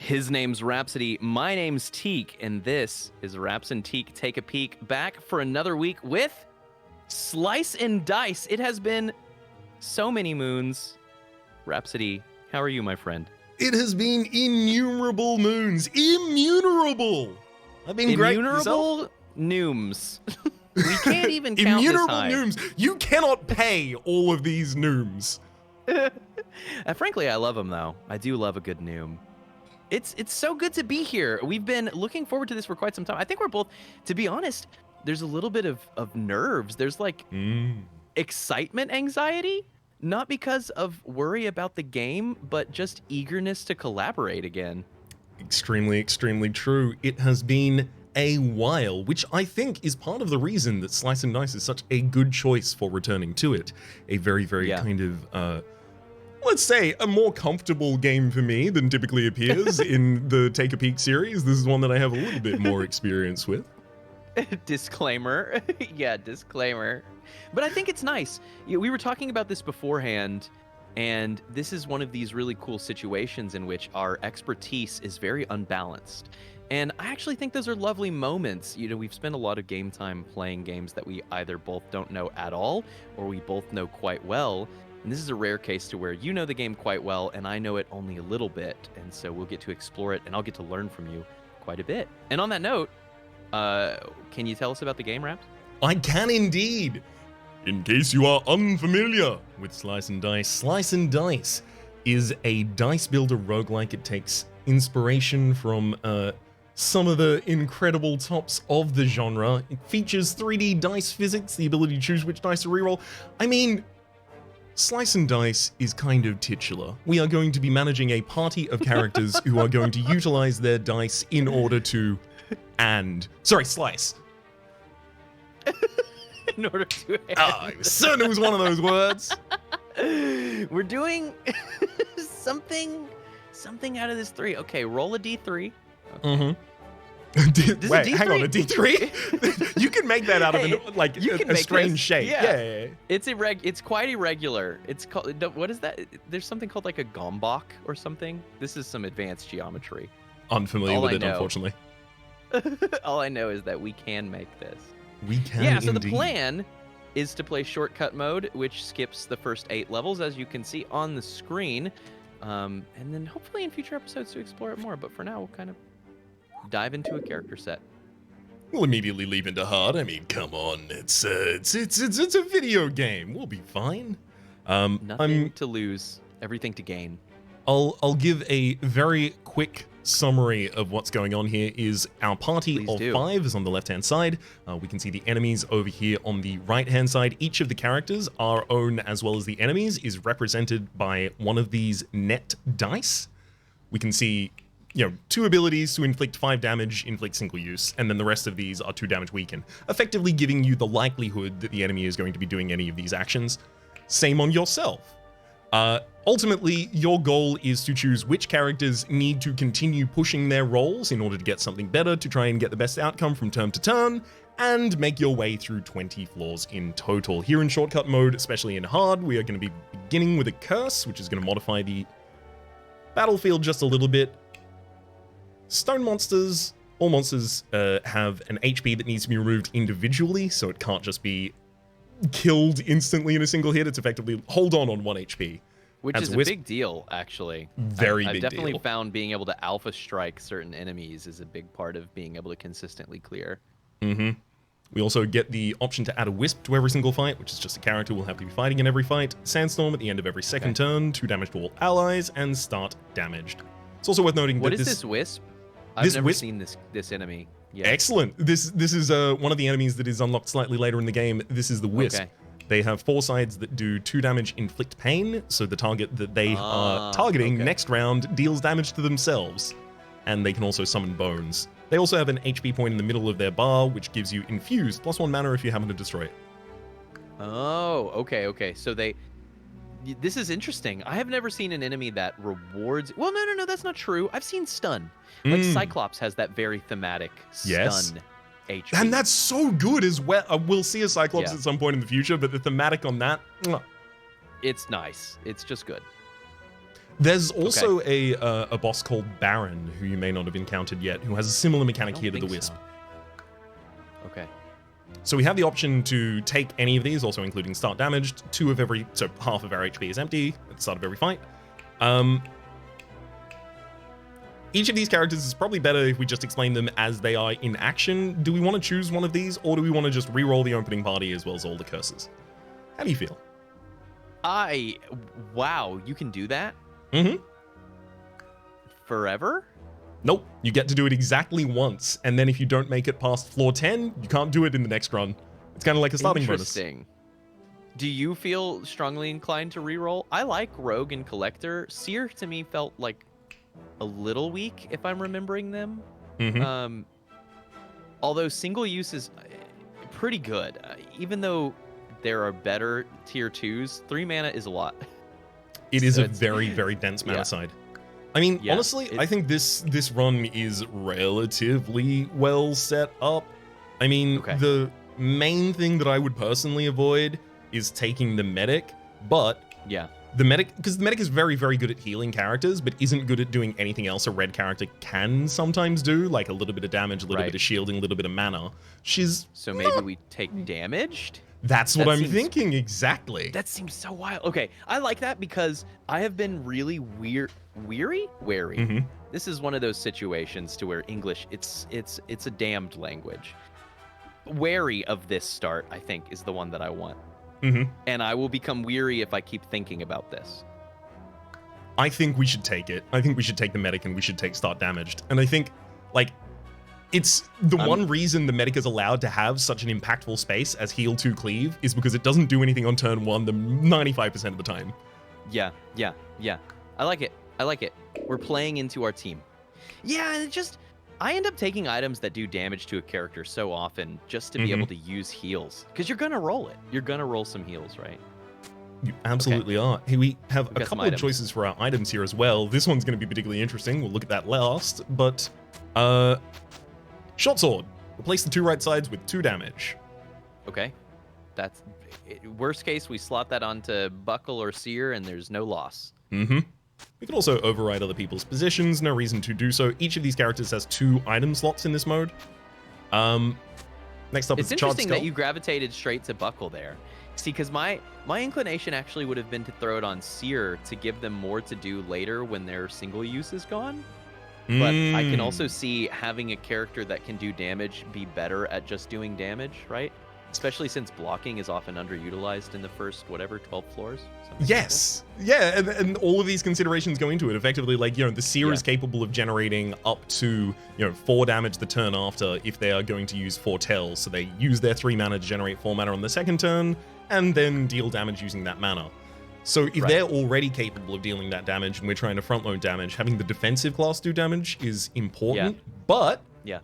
His name's Rhapsody, my name's Teak, and this is Rhaps and Teak Take a Peek, back for another week with Slice and Dice. It has been so many moons. Rhapsody, how are you, my friend? It has been innumerable moons. Immunerable! I've been great. Immunerable nooms. We can't even count Immunerable this high. nooms. You cannot pay all of these nooms. Frankly, I love them, though. I do love a good noom. It's so good to be here. We've been looking forward to this for quite some time. I think we're both, to be honest, there's a little bit of nerves. There's like excitement, anxiety, not because of worry about the game, but just eagerness to collaborate again. Extremely, extremely true. It has been a while, which I think is part of the reason that Slice and Dice is such a good choice for returning to it. A very, very kind of, let's say, a more comfortable game for me than typically appears in the Take a Peek series. This is one that I have a little bit more experience with. Disclaimer. Yeah, disclaimer. But I think it's nice. We were talking about this beforehand, and this is one of these really cool situations in which our expertise is very unbalanced. And I actually think those are lovely moments. You know, we've spent a lot of game time playing games that we either both don't know at all, or we both know quite well. And this is a rare case to where you know the game quite well, and I know it only a little bit. And so we'll get to explore it, and I'll get to learn from you quite a bit. And on that note, can you tell us about the game, Rhaps? I can indeed. In case you are unfamiliar with Slice and Dice is a dice builder roguelike. It takes inspiration from some of the incredible tops of the genre. It features 3D dice physics, the ability to choose which dice to reroll. I mean, Slice and Dice is kind of titular. We are going to be managing a party of characters who are going to utilize their dice in order to slice. In order to I was certain it was one of those words. We're doing something out of this 3. Okay, roll a d3. Okay. Wait, hang on, a d3? You can make that out of a strange shape. Yeah. It's quite irregular. It's called, what is that? There's something called like a gombok or something. This is some advanced geometry. Unfamiliar with it, unfortunately. All I know is that we can make this. We can so indeed. The plan is to play shortcut mode, which skips the first 8 levels, as you can see on the screen. And then hopefully in future episodes to explore it more. But for now, we'll kind of dive into a character set. We'll immediately leap into hard. I mean, come on, it's a video game. We'll be fine. Nothing to lose, everything to gain. I'll give a very quick summary of what's going on here. Is our party of 5 is on the left-hand side. We can see the enemies over here on the right-hand side. Each of the characters, our own as well as the enemies, is represented by one of these net dice. We can see, 2 abilities to inflict 5 damage, inflict single use, and then the rest of these are 2 damage weaken, effectively giving you the likelihood that the enemy is going to be doing any of these actions. Same on yourself. Ultimately, your goal is to choose which characters need to continue pushing their rolls in order to get something better, to try and get the best outcome from turn to turn, and make your way through 20 floors in total. Here in shortcut mode, especially in hard, we are going to be beginning with a curse, which is going to modify the battlefield just a little bit. Stone monsters, all monsters have an HP that needs to be removed individually, so it can't just be killed instantly in a single hit. It's effectively hold on 1 HP. Which is a big deal, actually. Very big deal. I've definitely found being able to alpha strike certain enemies is a big part of being able to consistently clear. We also get the option to add a wisp to every single fight, which is just a character we'll have to be fighting in every fight. Sandstorm at the end of every second turn, 2 damage to all allies, and start damaged. It's also worth noting what is this wisp? I've never seen this enemy yet. Excellent. This is one of the enemies that is unlocked slightly later in the game. This is the wisp. Okay. They have 4 sides that do 2 damage, inflict pain, so the target that they are targeting next round deals damage to themselves. And they can also summon bones. They also have an HP point in the middle of their bar, which gives you infused, +1 mana if you happen to destroy it. Oh, okay. So this is interesting. I have never seen an enemy that rewards... Well, no, that's not true. I've seen stun. Like Cyclops has that very thematic stun HP. And that's so good as well. We'll see a Cyclops at some point in the future, but the thematic on that... It's nice. It's just good. There's also a boss called Baron, who you may not have encountered yet, who has a similar mechanic here to the Wisp. So. Okay. So we have the option to take any of these, also including start damaged. So half of our HP is empty at the start of every fight. Each of these characters is probably better if we just explain them as they are in action. Do we want to choose one of these, or do we want to just re-roll the opening party as well as all the curses? How do you feel? Wow, you can do that? Mm-hmm. Forever? Nope, you get to do it exactly once, and then if you don't make it past floor 10, you can't do it in the next run. It's kind of like a starting bonus. Interesting. Do you feel strongly inclined to reroll? I like Rogue and Collector. Seer to me felt like a little weak, if I'm remembering them. Mm-hmm. Although single use is pretty good. Even though there are better tier 2s, 3 mana is a lot. It is a very, very dense mana side. I mean, honestly, I think this run is relatively well set up. I mean, the main thing that I would personally avoid is taking the medic, but the medic, because the medic is very, very good at healing characters, but isn't good at doing anything else a red character can sometimes do, like a little bit of damage, a little bit of shielding, a little bit of mana. So maybe we take damaged? That's what I'm thinking, exactly. That seems so wild. Okay, I like that because I have been really wary. Mm-hmm. This is one of those situations to where English, it's a damned language. Wary of this start, I think, is the one that I want. Mm-hmm. And I will become weary if I keep thinking about this. I think we should take it. I think we should take the medic and we should take start damaged. And I think, like, it's the one reason the medic is allowed to have such an impactful space as heal to cleave is because it doesn't do anything on turn 1 the 95% of the time. Yeah. I like it. We're playing into our team. Yeah, and I end up taking items that do damage to a character so often just to be able to use heals. Because you're going to roll it. You're going to roll some heals, right? You absolutely are. Hey, we have a couple of choices for our items here as well. This one's going to be particularly interesting. We'll look at that last. But, Short Sword. Replace the 2 right sides with 2 damage. Okay. That's... Worst case, we slot that onto Buckle or Seer, and there's no loss. Mm-hmm. We could also override other people's positions. No reason to do so. Each of these characters has 2 item slots in this mode. Next up is Charred Skull. It's interesting that you gravitated straight to Buckle there. See, because my inclination actually would have been to throw it on Seer to give them more to do later when their single use is gone. But I can also see having a character that can do damage be better at just doing damage, right? Especially since blocking is often underutilized in the first, 12 floors. Yes. Yeah, and all of these considerations go into it. Effectively, like, the Seer is capable of generating up to, 4 damage the turn after if they are going to use Foretell. So they use their 3 mana to generate 4 mana on the second turn, and then deal damage using that mana. So if they're already capable of dealing that damage and we're trying to front-load damage, having the defensive class do damage is important. But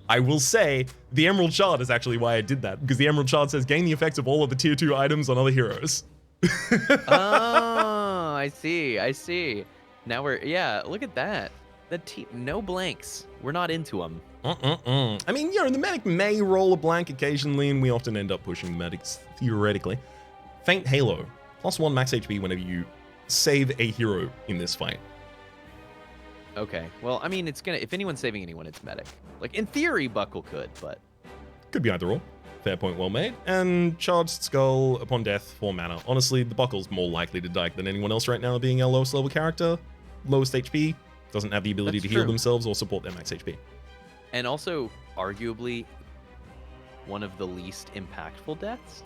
I will say the Emerald Shard is actually why I did that, because the Emerald Shard says gain the effects of all of the tier 2 items on other heroes. Oh, I see. Now look at that. No blanks. We're not into them. I mean, the medic may roll a blank occasionally, and we often end up pushing the medics theoretically. Faint Halo. +1 max HP whenever you save a hero in this fight. Okay. Well, I mean, if anyone's saving anyone, it's medic. Like, in theory, Buckle could, but... Could be either or. Fair point, well made. And Charged Skull, upon death, 4 mana. Honestly, the Buckle's more likely to die than anyone else right now, being our lowest level character. Lowest HP. Doesn't have the ability to heal themselves or support their max HP. And also, arguably, one of the least impactful deaths.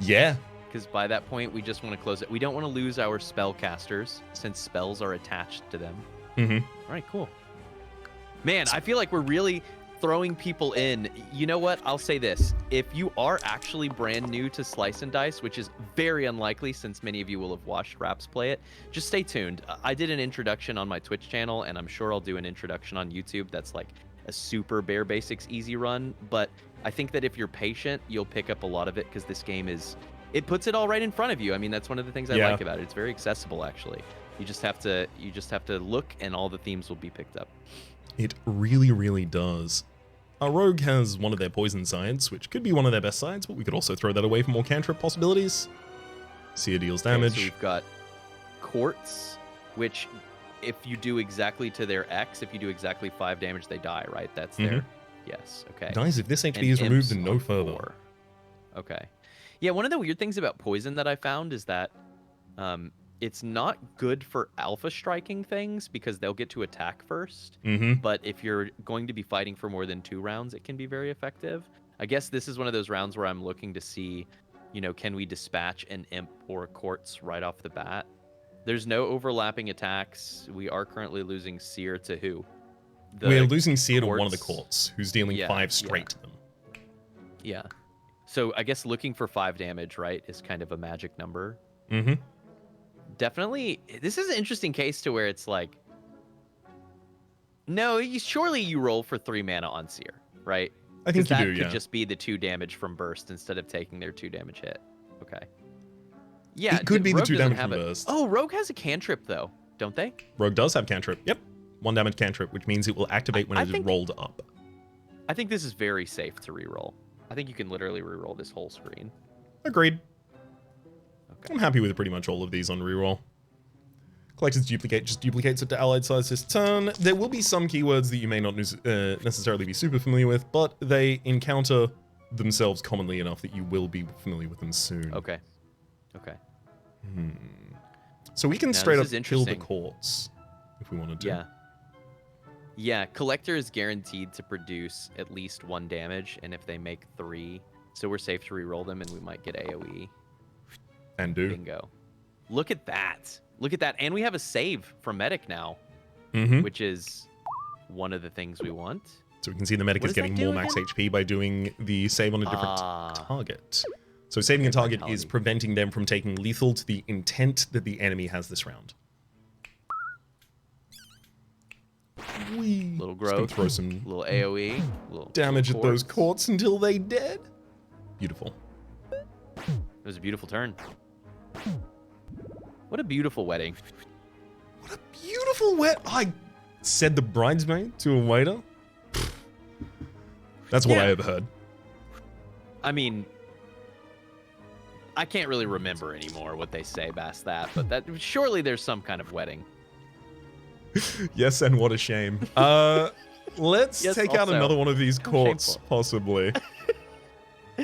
Yeah. Because by that point, we just want to close it. We don't want to lose our spellcasters, since spells are attached to them. Mm-hmm. All right, cool. Man, I feel like we're really throwing people in. You know what? I'll say this. If you are actually brand new to Slice and Dice, which is very unlikely since many of you will have watched Rhaps play it, just stay tuned. I did an introduction on my Twitch channel, and I'm sure I'll do an introduction on YouTube that's like a super bare basics easy run. But I think that if you're patient, you'll pick up a lot of it, because this game it puts it all right in front of you. I mean, that's one of the things I like about it. It's very accessible, actually. You just have to look, and all the themes will be picked up. It really, really does. Our rogue has one of their poison sides, which could be one of their best sides, but we could also throw that away for more cantrip possibilities. Seer deals damage. Okay, so we've got Quartz, which if you do exactly to their X, if you do exactly 5 damage, they die, right? That's their... Yes, okay. Guys, if this HP And is removed, then imps no on further. 4. Okay. Yeah, one of the weird things about poison that I found is that it's not good for alpha striking things because they'll get to attack first. But if you're going to be fighting for more than 2 rounds, it can be very effective. I guess this is one of those rounds where I'm looking to see, you know, can we dispatch an imp or a quartz right off the bat? There's no overlapping attacks. We are currently losing Seer to who? We're losing Seer to one of the quartz, who's dealing 5 straight to them. Yeah. So I guess looking for 5 damage, right, is kind of a magic number. Definitely, this is an interesting case to where it's like, no, surely you roll for 3 mana on Seer, right? I think you do, that could just be the 2 damage from burst instead of taking their 2 damage hit. Okay. Yeah, it could be the 2 damage from burst. Oh, Rogue has a cantrip though, don't they? Rogue does have cantrip. Yep, 1 damage cantrip, which means it will activate when it is rolled up. I think this is very safe to reroll. I think you can literally reroll this whole screen. Agreed. Okay. I'm happy with pretty much all of these on reroll. Collector's Duplicate just duplicates it to allied sides this turn. There will be some keywords that you may not necessarily be super familiar with, but they encounter themselves commonly enough that you will be familiar with them soon. Okay. Okay. So we can straight up kill the quartz if we wanted to. Yeah. Yeah, Collector is guaranteed to produce at least 1 damage, and if they make 3, so we're safe to reroll them, and we might get AoE. And do. Bingo. Look at that. Look at that. And we have a save from Medic now, which is one of the things we want. So we can see the Medic is getting more max HP by doing the save on a different target. So saving a target is preventing them from taking lethal to the intent that the enemy has this round. Little growth, throw some little AoE, little damage at those quartz until they dead. Beautiful. It was a beautiful turn. What a beautiful wedding. What a beautiful I said the bridesmaid to a waiter. That's what I overheard. I mean, I can't really remember anymore what they say past that, but that surely there's some kind of wedding. Yes, and what a shame. Let's take out another one of these quartz, possibly.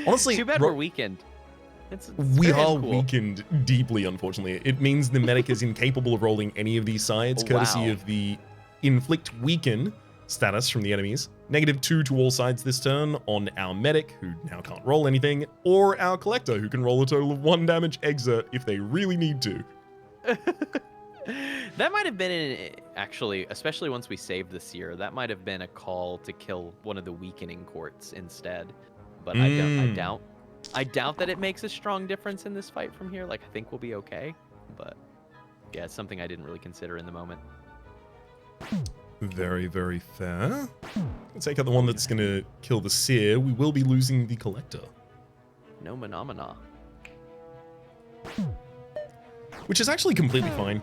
Honestly, too bad we're weakened. We are weakened deeply, unfortunately. It means the Medic is incapable of rolling any of these sides, courtesy of the Inflict Weaken status from the enemies. -2 to all sides this turn on our Medic, who now can't roll anything, or our Collector, who can roll a total of 1 damage exert if they really need to. That might have been, actually, especially once we saved the Seer, that might have been a call to kill one of the weakening quartz instead. But I doubt that it makes a strong difference in this fight from here. Like, I think we'll be okay. But, yeah, it's something I didn't really consider in the moment. Very, very fair. Let's take out the one that's going to kill the Seer. We will be losing the Collector. No phenomena. Which is actually completely fine.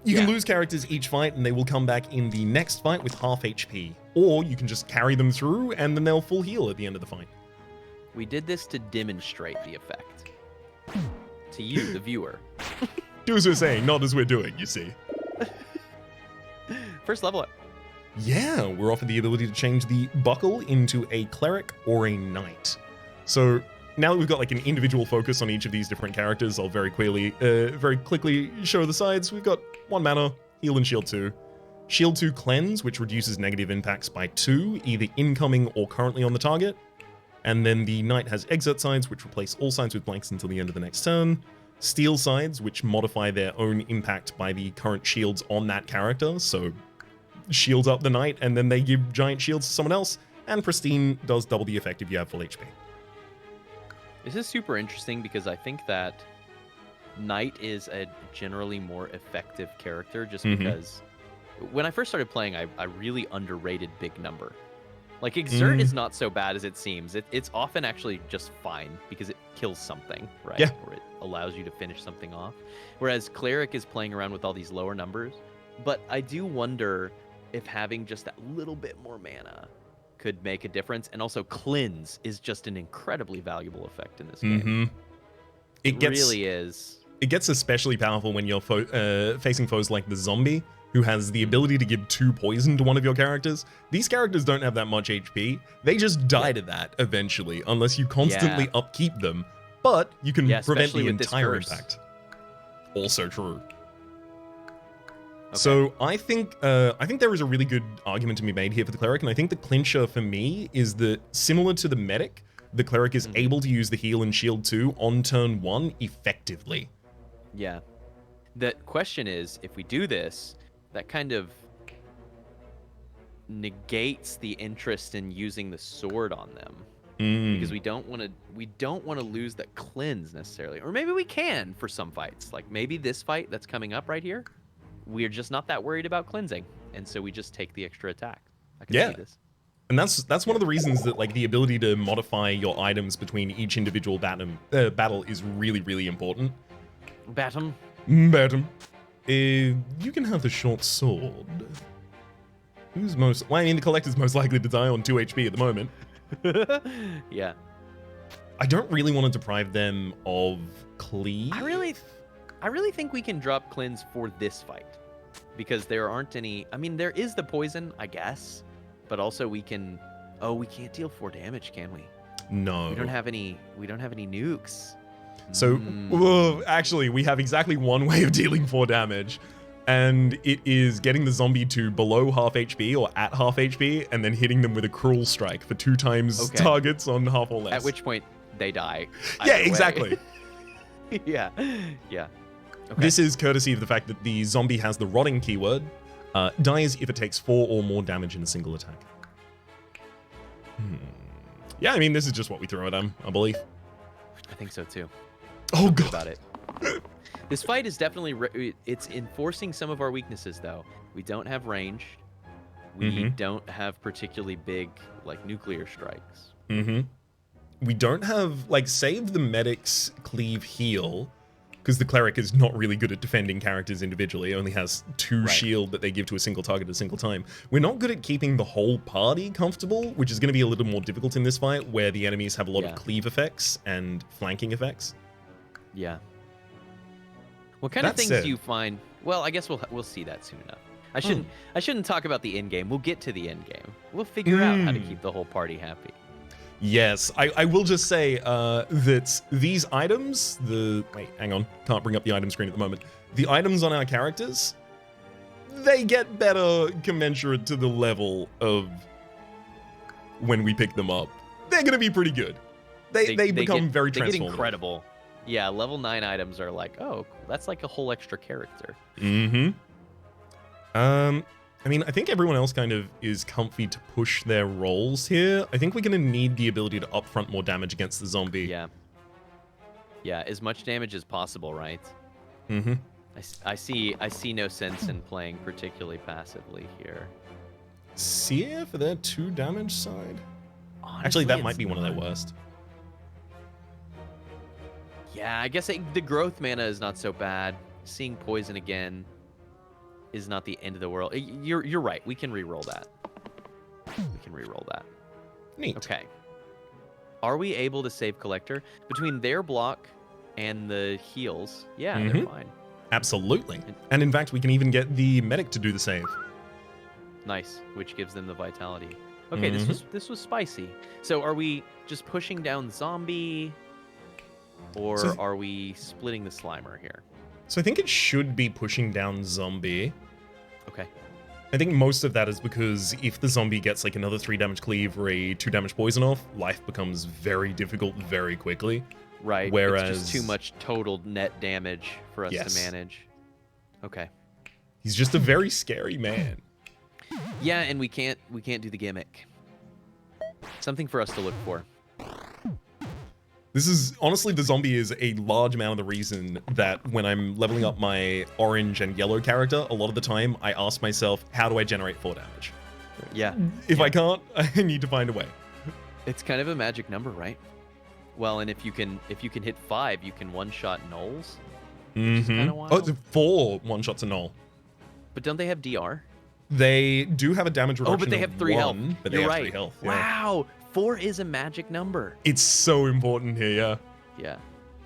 You can lose characters each fight, and they will come back in the next fight with half HP. Or you can just carry them through, and then they'll full heal at the end of the fight. We did this to demonstrate the effect. To you, the viewer. Do as we're saying, not as we're doing, you see. First level up. Yeah, we're offered the ability to change the buckle into a cleric or a knight. So now that we've got like an individual focus on each of these different characters, I'll very quickly show the sides. We've got 1 mana, heal and shield 2. Shield 2 cleanse, which reduces negative impacts by 2, either incoming or currently on the target. And then the knight has exert sides, which replace all sides with blanks until the end of the next turn. Steel sides, which modify their own impact by the current shields on that character. So shields up the knight, and then they give giant shields to someone else. And pristine does double the effect if you have full HP. This is super interesting because I think that knight is a generally more effective character just because when I first started playing, I really underrated big number. Like, exert is not so bad as it seems. It's often actually just fine because it kills something, right? Yeah. Or it allows you to finish something off. Whereas cleric is playing around with all these lower numbers. But I do wonder if having just that little bit more mana could make a difference. And also cleanse is just an incredibly valuable effect in this game. It really is. It gets especially powerful when you're facing foes like the zombie, who has the ability to give 2 poison to one of your characters. These characters don't have that much HP. They just die to that eventually, unless you constantly upkeep them. But you can prevent the entire impact. Also true. So I think there is a really good argument to be made here for the cleric, and I think the clincher for me is that, similar to the medic, the cleric is able to use the heal and shield 2 on turn 1 effectively. Yeah. The question is, if we do this, that kind of negates the interest in using the sword on them, because we don't want to lose that cleanse necessarily, or maybe we can for some fights. Like maybe this fight that's coming up right here, we're just not that worried about cleansing, and so we just take the extra attack. I can see this. And that's one of the reasons that like the ability to modify your items between each individual battle is really, really important. Batum. You can have the short sword. Well, I mean, the collector's most likely to die on 2 HP at the moment. Yeah. I don't really want to deprive them of cleave. I really think we can drop cleanse for this fight, because there aren't any. I mean, there is the poison, I guess, but also we can. Oh, we can't deal 4 damage, can we? No. We don't have any nukes. So, well, actually, we have exactly one way of dealing 4 damage, and it is getting the zombie to below half HP or at half HP, and then hitting them with a cruel strike for 2 times targets on half or less. At which point they die. Yeah, exactly. Yeah. Okay. This is courtesy of the fact that the zombie has the rotting keyword. Dies if it takes 4 or more damage in a single attack. Yeah, I mean, this is just what we throw at them, I believe. I think so too. Oh god. About it. This fight is definitely it's enforcing some of our weaknesses though. We don't have range. We don't have particularly big like nuclear strikes. We don't have like, save the medic's cleave heal, because the cleric is not really good at defending characters individually. It only has 2 shield that they give to a single target at a single time. We're not good at keeping the whole party comfortable, which is going to be a little more difficult in this fight, where the enemies have a lot of cleave effects and flanking effects. Yeah. What kind of things do you find? Well, I guess we'll see that soon enough. I shouldn't talk about the end game. We'll get to the end game. We'll figure out how to keep the whole party happy. Yes, I will just say that these items, wait, hang on, can't bring up the item screen at the moment. The items on our characters, they get better commensurate to the level of when we pick them up. They're going to be pretty good. They become very transformative. They get incredible. Yeah, level 9 items are like, oh, that's like a whole extra character. I mean, I think everyone else kind of is comfy to push their rolls here. I think we're going to need the ability to upfront more damage against the zombie. Yeah. Yeah, as much damage as possible, right? I see no sense in playing particularly passively here. Seer for their 2 damage side? Honestly, actually, that might be one of their worst. Yeah, I guess the growth mana is not so bad. Seeing poison again is not the end of the world. You're right. We can re-roll that. Neat. Okay. Are we able to save collector between their block and the heals? Yeah, they're fine. Absolutely. And in fact, we can even get the medic to do the save. Nice, which gives them the vitality. Okay, this was spicy. So are we just pushing down zombie, or are we splitting the Slimer here? So I think it should be pushing down zombie. Okay. I think most of that is because if the zombie gets like another 3 damage cleave or a 2 damage poison off, life becomes very difficult very quickly. Right. Whereas it's just too much total net damage for us to manage. Okay. He's just a very scary man. Yeah, and we can't do the gimmick. Something for us to look for. This is, honestly, the zombie is a large amount of the reason that when I'm leveling up my orange and yellow character, a lot of the time I ask myself, how do I generate 4 damage? Yeah. If I can't, I need to find a way. It's kind of a magic number, right? Well, and if you can hit 5, you can one-shot nulls. Which is kind of wild. Oh, 4 one-shots a null. But don't they have DR? They do have a damage reduction. Oh, but they have 3 health. But they You're have right. 3 health. Wow. 4 is a magic number. It's so important here, yeah. Yeah.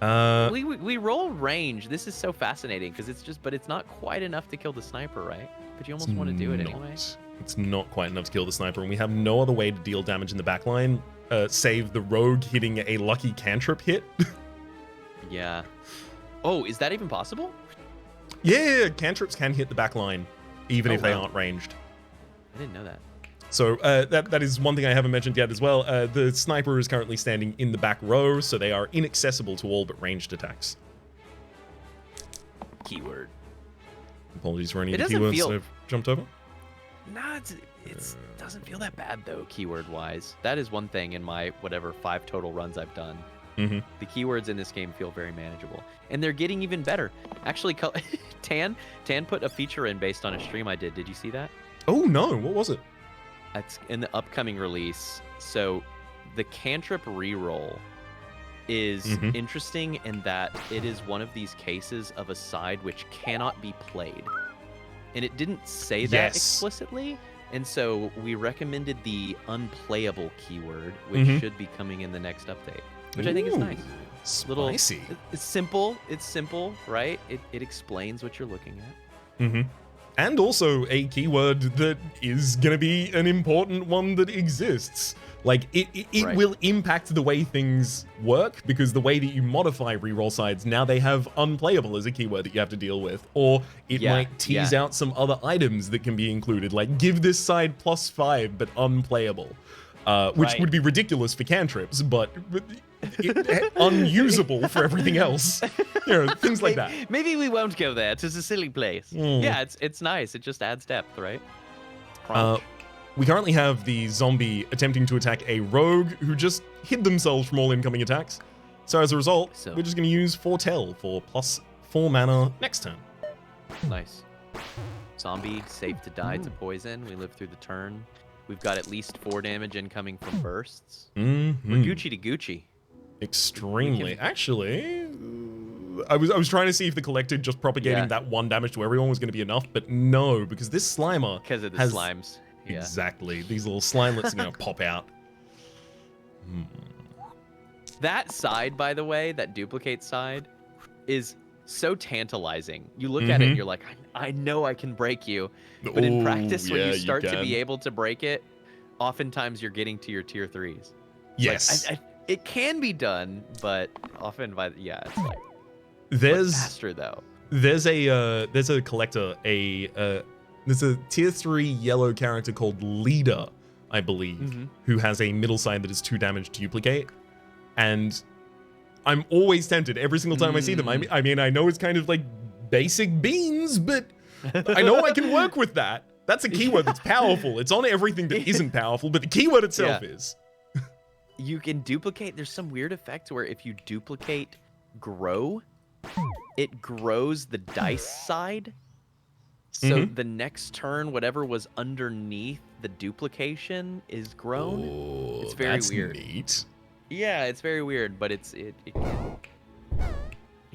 We roll range. This is so fascinating because but it's not quite enough to kill the sniper, right? But you almost want to do it anyway. It's not quite enough to kill the sniper, and we have no other way to deal damage in the backline, save the rogue hitting a lucky cantrip hit. Yeah. Oh, is that even possible? Yeah, cantrips can hit the backline, even if they aren't ranged. I didn't know that. So that is one thing I haven't mentioned yet as well. The sniper is currently standing in the back row, so they are inaccessible to all but ranged attacks. Keyword. Apologies for any of the keywords that I've jumped over. Nah, it doesn't feel that bad though, keyword-wise. That is one thing in my whatever 5 total runs I've done. Mm-hmm. The keywords in this game feel very manageable, and they're getting even better. Actually, Tan put a feature in based on a stream I did. Did you see that? Oh no, what was it? It's in the upcoming release. So the cantrip reroll is interesting in that it is one of these cases of a side which cannot be played. And it didn't say that explicitly. And so we recommended the unplayable keyword, which should be coming in the next update, which I think is nice. Spicy. It's simple. It's simple, right? It explains what you're looking at. Mm-hmm. And also a keyword that is going to be an important one that exists. Like, it will impact the way things work, because the way that you modify reroll sides, now they have unplayable as a keyword that you have to deal with. Or it might tease out some other items that can be included, like give this side +5 but unplayable. Which would be ridiculous for cantrips, but unusable for everything else. You know, things like that. Maybe we won't go there. It's a silly place. Yeah, it's nice. It just adds depth, right? We currently have the zombie attempting to attack a rogue who just hid themselves from all incoming attacks. So as a result, we're just going to use Foretell for +4 mana next turn. Nice. Zombie, safe to die to poison. We live through the turn. We've got at least 4 damage incoming from bursts. We're Gucci to Gucci. Extremely. Actually, I was trying to see if the collected just propagating that 1 damage to everyone was going to be enough, but no, because this Slimer because of the slimes. Yeah. Exactly. These little slimelets are going to pop out. That side, by the way, that duplicate side, is so tantalizing. You look at it and you're like, I know I can break you. But in practice, when you start to be able to break it, oftentimes you're getting to your tier 3s. Yes. Like, it can be done, but often it's like there's faster though. There's a collector, there's a tier 3 yellow character called Leader, I believe, who has a middle side that is 2 damage duplicate. And I'm always tempted every single time I see them. I mean, I know it's kind of like basic beans, but I know I can work with that. That's a keyword that's powerful. It's on everything that isn't powerful, but the keyword itself is. You can duplicate. There's some weird effect where if you duplicate grow, it grows the dice side. So the next turn, whatever was underneath the duplication is grown. It's very weird. Neat. Yeah, it's very weird, but it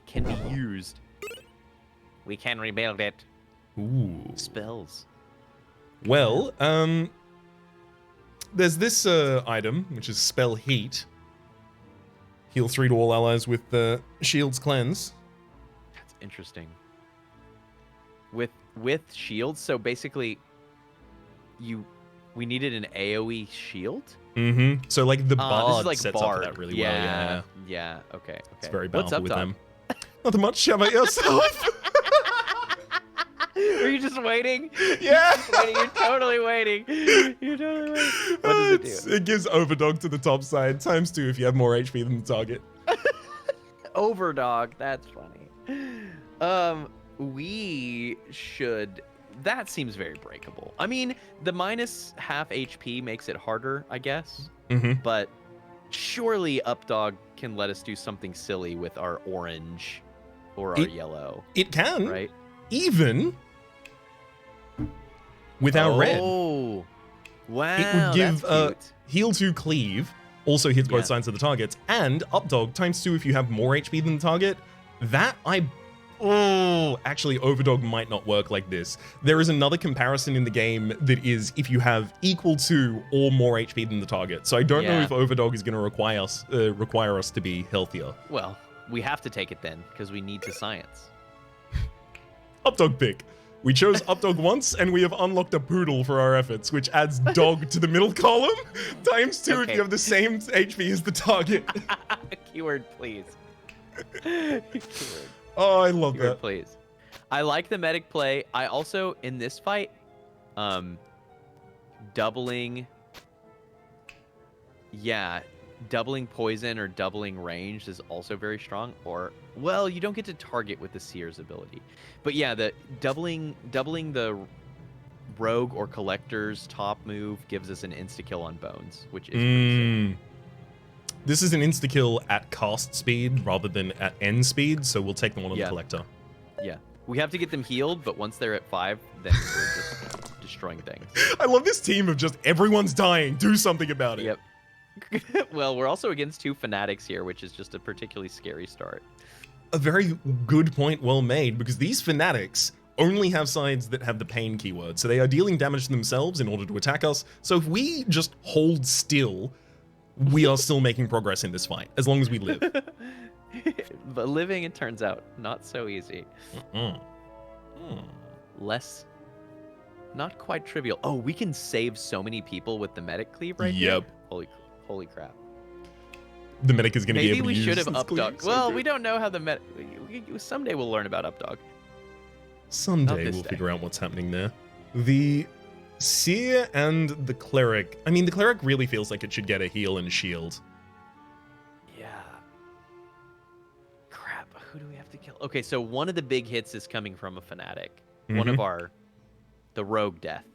can be used. We can rebuild it. Ooh. Spells. Well, there's this item, which is Spell Heat. Heal 3 to all allies with Shield's Cleanse. That's interesting. With shields, so basically, we needed an AoE shield. So like the bard this is like sets bard. up for that really well. Yeah. Okay. It's very What's powerful up, with Doc? them. Nothing much. How about yourself? Are you just waiting? Yeah. You're totally waiting. You're totally waiting. What does it do? It gives Overdog to the top side, ×2 if you have more HP than the target. Overdog. That's funny. We should. That seems very breakable. I mean, the -half HP makes it harder, I guess. But surely Updog can let us do something silly with our orange or our yellow. It can. Right? Even with our red. Oh, wow. It would give that's cute. heal to cleave, also hits both sides of the targets, and Updog ×2 if you have more HP than the target. That actually, Overdog might not work like this. There is another comparison in the game that is if you have equal to or more HP than the target. So I don't know if Overdog is going to require us to be healthier. Well, we have to take it then, because we need to science. Updog pick. We chose Updog once, and we have unlocked a poodle for our efforts, which adds dog to the middle column, times 2 if you have the same HP as the target. Keyword, please. Keyword. Oh, I love Keyword, that. please. I like the medic play. I also, in this fight, doubling poison or doubling range is also very strong. Or, well, you don't get to target with the Seer's ability. But yeah, the doubling the rogue or collector's top move gives us an insta-kill on bones, which is pretty sick. This is an insta-kill at cast speed rather than at end speed, so we'll take the one on the collector. Yeah. We have to get them healed, but once they're at 5, then we're just destroying things. I love this team of just everyone's dying. Do something about it. Yep. Well, we're also against 2 fanatics here, which is just a particularly scary start. A very good point, well made, because these fanatics only have sides that have the pain keyword, so they are dealing damage to themselves in order to attack us. So if we just hold still, we are still making progress in this fight, as long as we live. But living, it turns out, not so easy. Less, not quite trivial. Oh, we can save so many people with the medic cleave right here. Holy crap. The medic is going to be able to use Maybe we should have this cleave. updog. Well, we don't know how the medic... Someday we'll learn about updog. Someday we'll figure out what's happening there. The Seer and the Cleric. I mean, the Cleric really feels like it should get a heal and shield. Yeah. Crap, who do we have to kill? Okay, so one of the big hits is coming from a Fanatic. One of the Rogue death.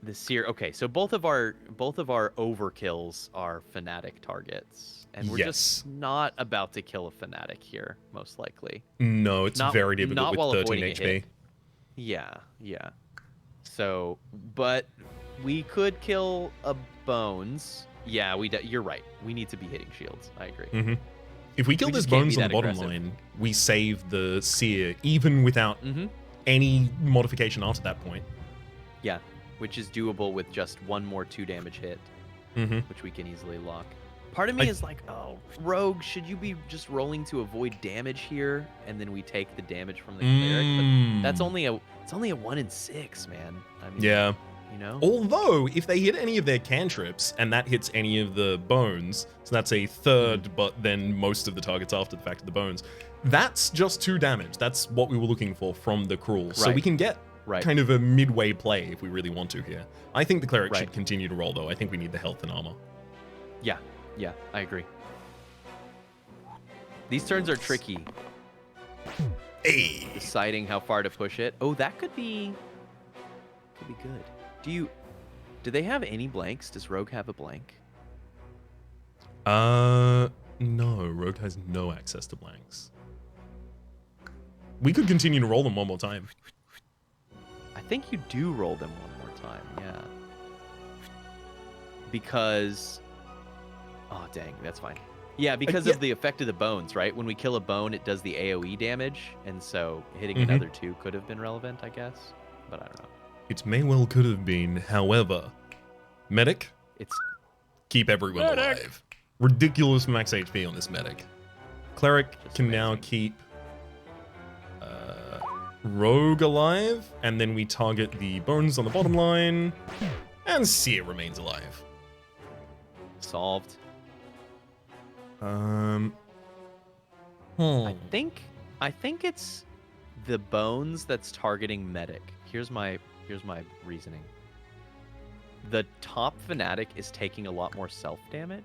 The Seer. Okay, so both of our overkills are Fanatic targets. And we're just not about to kill a Fanatic here, most likely. No, it's very difficult with 13 HP. Yeah. So, but we could kill a Bones. Yeah, you're right. We need to be hitting shields. I agree. If we kill this Bones on the bottom line, we save the Seer, even without any modification after that point. Yeah, which is doable with just one more 2 damage hit, which we can easily lock. Part of me is like, oh, Rogue, should you be just rolling to avoid damage here, and then we take the damage from the Cleric? But that's only a 1 in 6, man. I mean, yeah. You know? Although, if they hit any of their cantrips, and that hits any of the Bones, so that's a third, but then most of the targets after the fact of the Bones, that's just 2 damage. That's what we were looking for from the Cruel. So we can get kind of a midway play if we really want to here. I think the Cleric should continue to roll, though. I think we need the health and armor. Yeah, I agree. These turns are tricky. Hey. Deciding how far to push it. Oh, that could be good. Do they have any blanks? Does Rogue have a blank? No, Rogue has no access to blanks. We could continue to roll them one more time. I think you do roll them one more time, yeah. Because... Oh, dang, that's fine. Yeah, because of the effect of the Bones, right? When we kill a Bone, it does the AoE damage, and so hitting another 2 could have been relevant, I guess. But I don't know. It may well could have been, however. Medic? Keep everyone alive. Ridiculous max HP on this Medic. Cleric can now keep Rogue alive, and then we target the Bones on the bottom line, and Seer remains alive. Solved. I think it's the Bones that's targeting Medic. Here's my reasoning. The top Fanatic is taking a lot more self damage.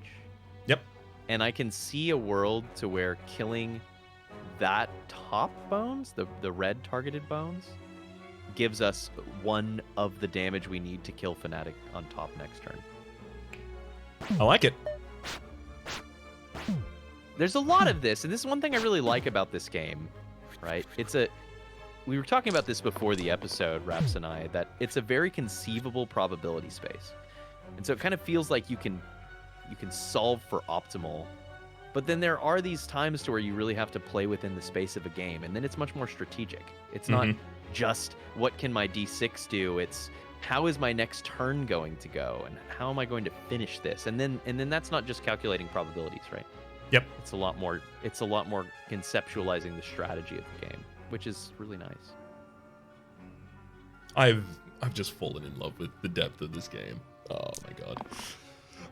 Yep. And I can see a world to where killing that top Bones, the red targeted Bones, gives us 1 of the damage we need to kill Fanatic on top next turn. I like it. There's a lot of this, and this is one thing I really like about this game, right? We were talking about this before the episode, Rhaps and I, that it's a very conceivable probability space. And so it kind of feels like you can solve for optimal, but then there are these times to where you really have to play within the space of a game, and then it's much more strategic. It's not just what can my D6 do, it's how is my next turn going to go, and how am I going to finish this? And then that's not just calculating probabilities, right? Yep. It's a lot more conceptualizing the strategy of the game, which is really nice. I've just fallen in love with the depth of this game. Oh my god.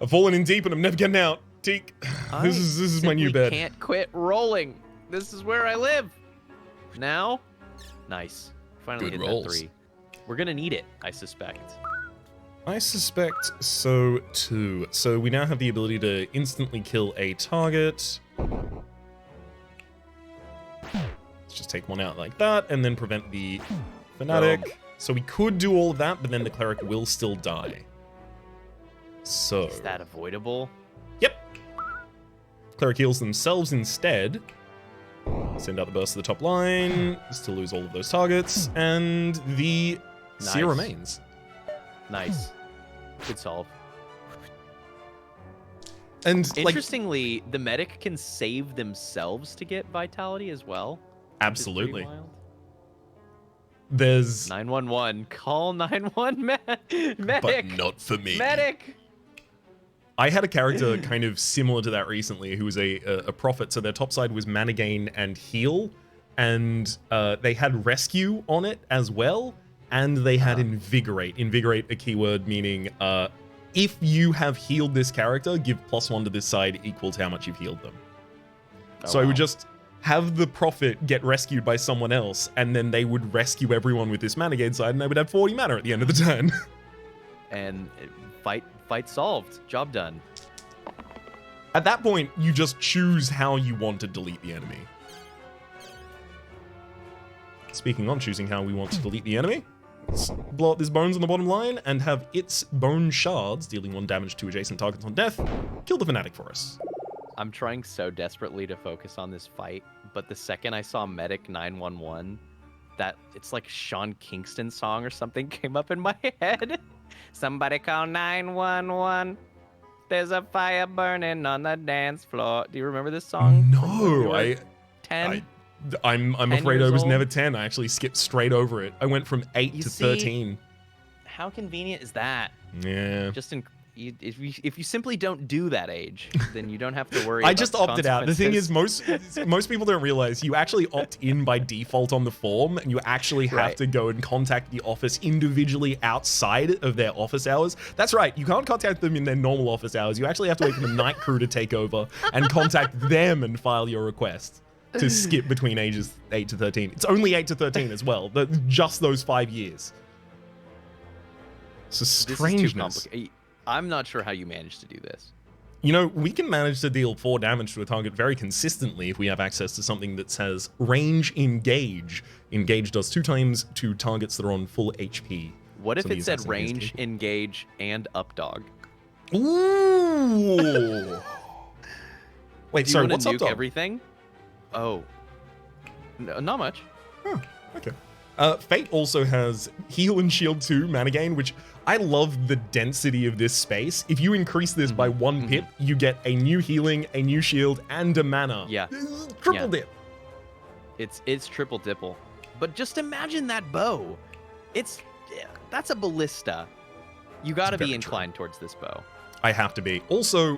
I've fallen in deep and I'm never getting out. Teak. This is my new bed. I can't quit rolling. This is where I live. Now, nice. Finally Good hit rolls. that 3. We're gonna need it, I suspect. I suspect so too. So we now have the ability to instantly kill a target. Let's just take one out like that and then prevent the fanatic. Boom. So we could do all of that, but then the cleric will still die. So Is that avoidable? Yep. Cleric heals themselves instead. Send out the burst to the top line. Still lose all of those targets. And the seer remains. Nice. Good solve. And interestingly, the medic can save themselves to get vitality as well. Absolutely. Which is pretty wild. There's 911. Call 911 medic. But not for me. Medic. I had a character kind of similar to that recently who was a prophet. So their top side was mana gain and heal. And they had rescue on it as well. And they had invigorate. Invigorate, a keyword meaning if you have healed this character, give +1 to this side equal to how much you've healed them. So I would just have the prophet get rescued by someone else, and then they would rescue everyone with this mana gain side, and they would have 40 mana at the end of the turn. And fight solved. Job done. At that point, you just choose how you want to delete the enemy. Speaking on choosing how we want to delete the enemy, let's blow up this bones on the bottom line and have its bone shards, dealing 1 damage to adjacent targets on death, kill the fanatic for us. I'm trying so desperately to focus on this fight, but the second I saw Medic 911, that it's like Sean Kingston song or something came up in my head. Somebody call 911. There's a fire burning on the dance floor. Do you remember this song? No, 10. I'm 10 afraid I years was old? never 10. I actually skipped straight over it. I went from 8 You to see, 13. How convenient is that? Yeah. Just if you simply don't do that age, then you don't have to worry. I about just the opted out. The thing is, consequences. most people don't realize you actually opt in by default on the form, and you actually have to go and contact the office individually outside of their office hours. That's right. You can't contact them in their normal office hours. You actually have to wait for the night crew to take over and contact them and file your request to skip between ages 8 to 13. It's only 8 to 13 as well. Just those 5 years. It's a strangeness. This is too complicated. I'm not sure how you managed to do this. You know, we can manage to deal 4 damage to a target very consistently if we have access to something that says range engage. Engage does 2 times to targets that are on full HP. What if So it the said assassin range, can engage, and up dog? Ooh! Wait, Do you sorry, wanna what's up, nuke dog? everything? Oh. No, not much. Oh, okay. Fate also has heal and shield 2 mana gain, which I love the density of this space. If you increase this by 1 pip, you get a new healing, a new shield, and a mana. Yeah. Triple dip. It's triple dipple. But just imagine that bow. That's a ballista. You gotta be inclined towards this bow. I have to be. Also,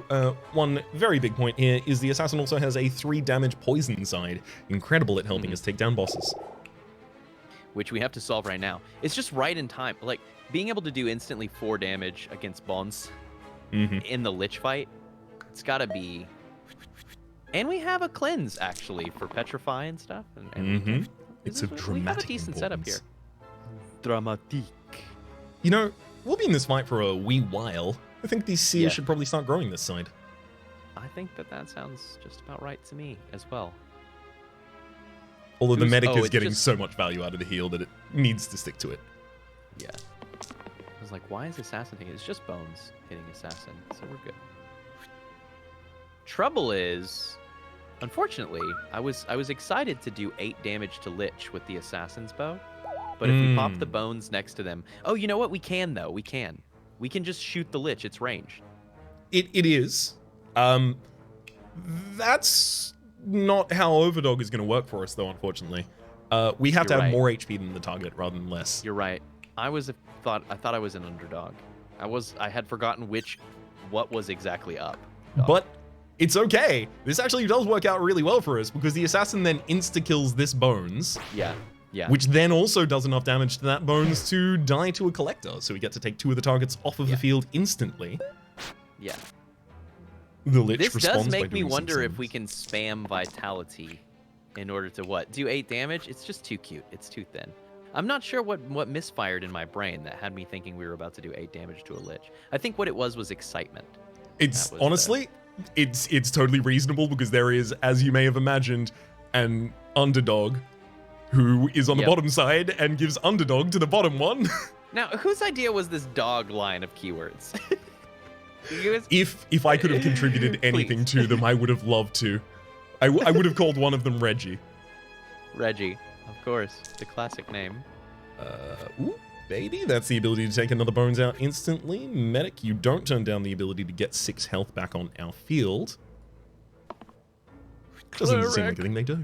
one very big point here is the assassin also has a 3 damage poison side. Incredible at helping us take down bosses. Which we have to solve right now. It's just right in time. Like, being able to do instantly 4 damage against Bones in the Lich fight, it's gotta be... And we have a cleanse, actually, for Petrify and stuff. It's of we dramatic have a decent setup here. Dramatique. You know, we'll be in this fight for a wee while. I think these seers should probably start growing this side. I think that sounds just about right to me as well. Although the medic is it's getting just- so much value out of the heal that it needs to stick to it. Yeah. I was like, why is Assassin hitting? It's just Bones hitting Assassin, so we're good. Trouble is, unfortunately, I was excited to do 8 damage to Lich with the Assassin's bow. But if we pop the Bones next to them... Oh, you know what? We can, though. We can. We can just shoot the Lich. It's ranged. It is. That's not how Overdog is going to work for us, though, unfortunately. We have to have more HP than the target rather than less. You're right. I thought I was an underdog. I had forgotten what was exactly up. But it's okay. This actually does work out really well for us because the assassin then insta-kills this Bones. Yeah. Yeah. Which then also does enough damage to that Bones to die to a collector. So we get to take 2 of the targets off of the field instantly. Yeah. The Lich This responds does by make me doing some wonder if things. we can spam Vitality in order to what? Do 8 damage? It's just too cute. It's too thin. I'm not sure what misfired in my brain that had me thinking we were about to do 8 damage to a Lich. I think what it was excitement. It's honestly, it's totally reasonable because there is, as you may have imagined, an underdog who is on the bottom side and gives underdog to the bottom one. Now, whose idea was this dog line of keywords? If I could have contributed anything to them, I would have loved to. I would have called one of them Reggie. Reggie, of course, the classic name. Ooh, baby, that's the ability to take another Bones out instantly. Medic, you don't turn down the ability to get 6 health back on our field. Doesn't seem like a thing they do.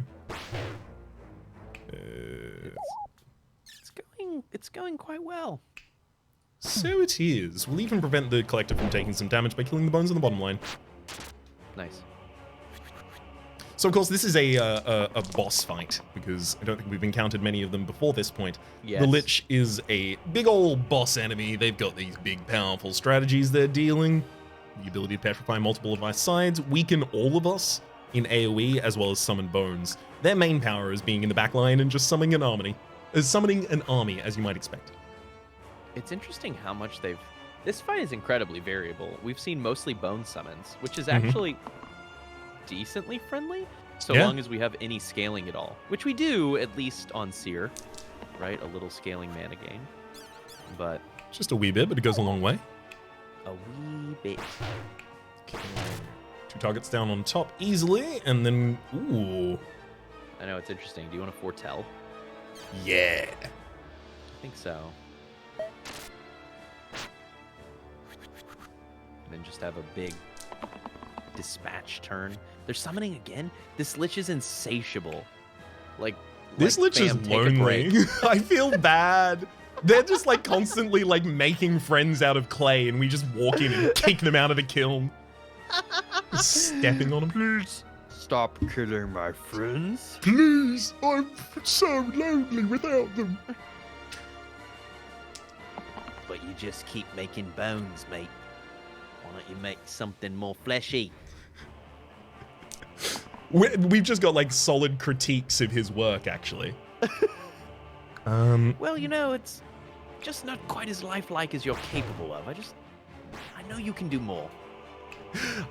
It's going quite well. So it is. We'll even prevent the collector from taking some damage by killing the Bones on the bottom line. Nice. So of course this is a boss fight because I don't think we've encountered many of them before this point. Yes. The Lich is a big old boss enemy. They've got these big powerful strategies they're dealing. The ability to petrify multiple of our sides, weaken all of us in AoE as well as summon Bones. Their main power is being in the back line and just summoning an army. Summoning an army, as you might expect. It's interesting how much they've... This fight is incredibly variable. We've seen mostly bone summons, which is actually decently friendly, so long as we have any scaling at all. Which we do, at least on Seer, right? A little scaling mana gain. But... Just a wee bit, but it goes a long way. A wee bit. Okay. 2 targets down on top easily, and then... Ooh. I know, it's interesting. Do you want to foretell? Yeah. I think so. And then just have a big dispatch turn. They're summoning again? This Lich is insatiable. This Lich is lonely. I feel bad. They're just like constantly like making friends out of clay and we just walk in and kick them out of the kiln. Stepping on them. Please stop killing my friends. Please, I'm so lonely without them. But you just keep making bones, mate. Why don't you make something more fleshy? We've just got like solid critiques of his work, actually. Well, you know, it's just not quite as lifelike as you're capable of. I know you can do more.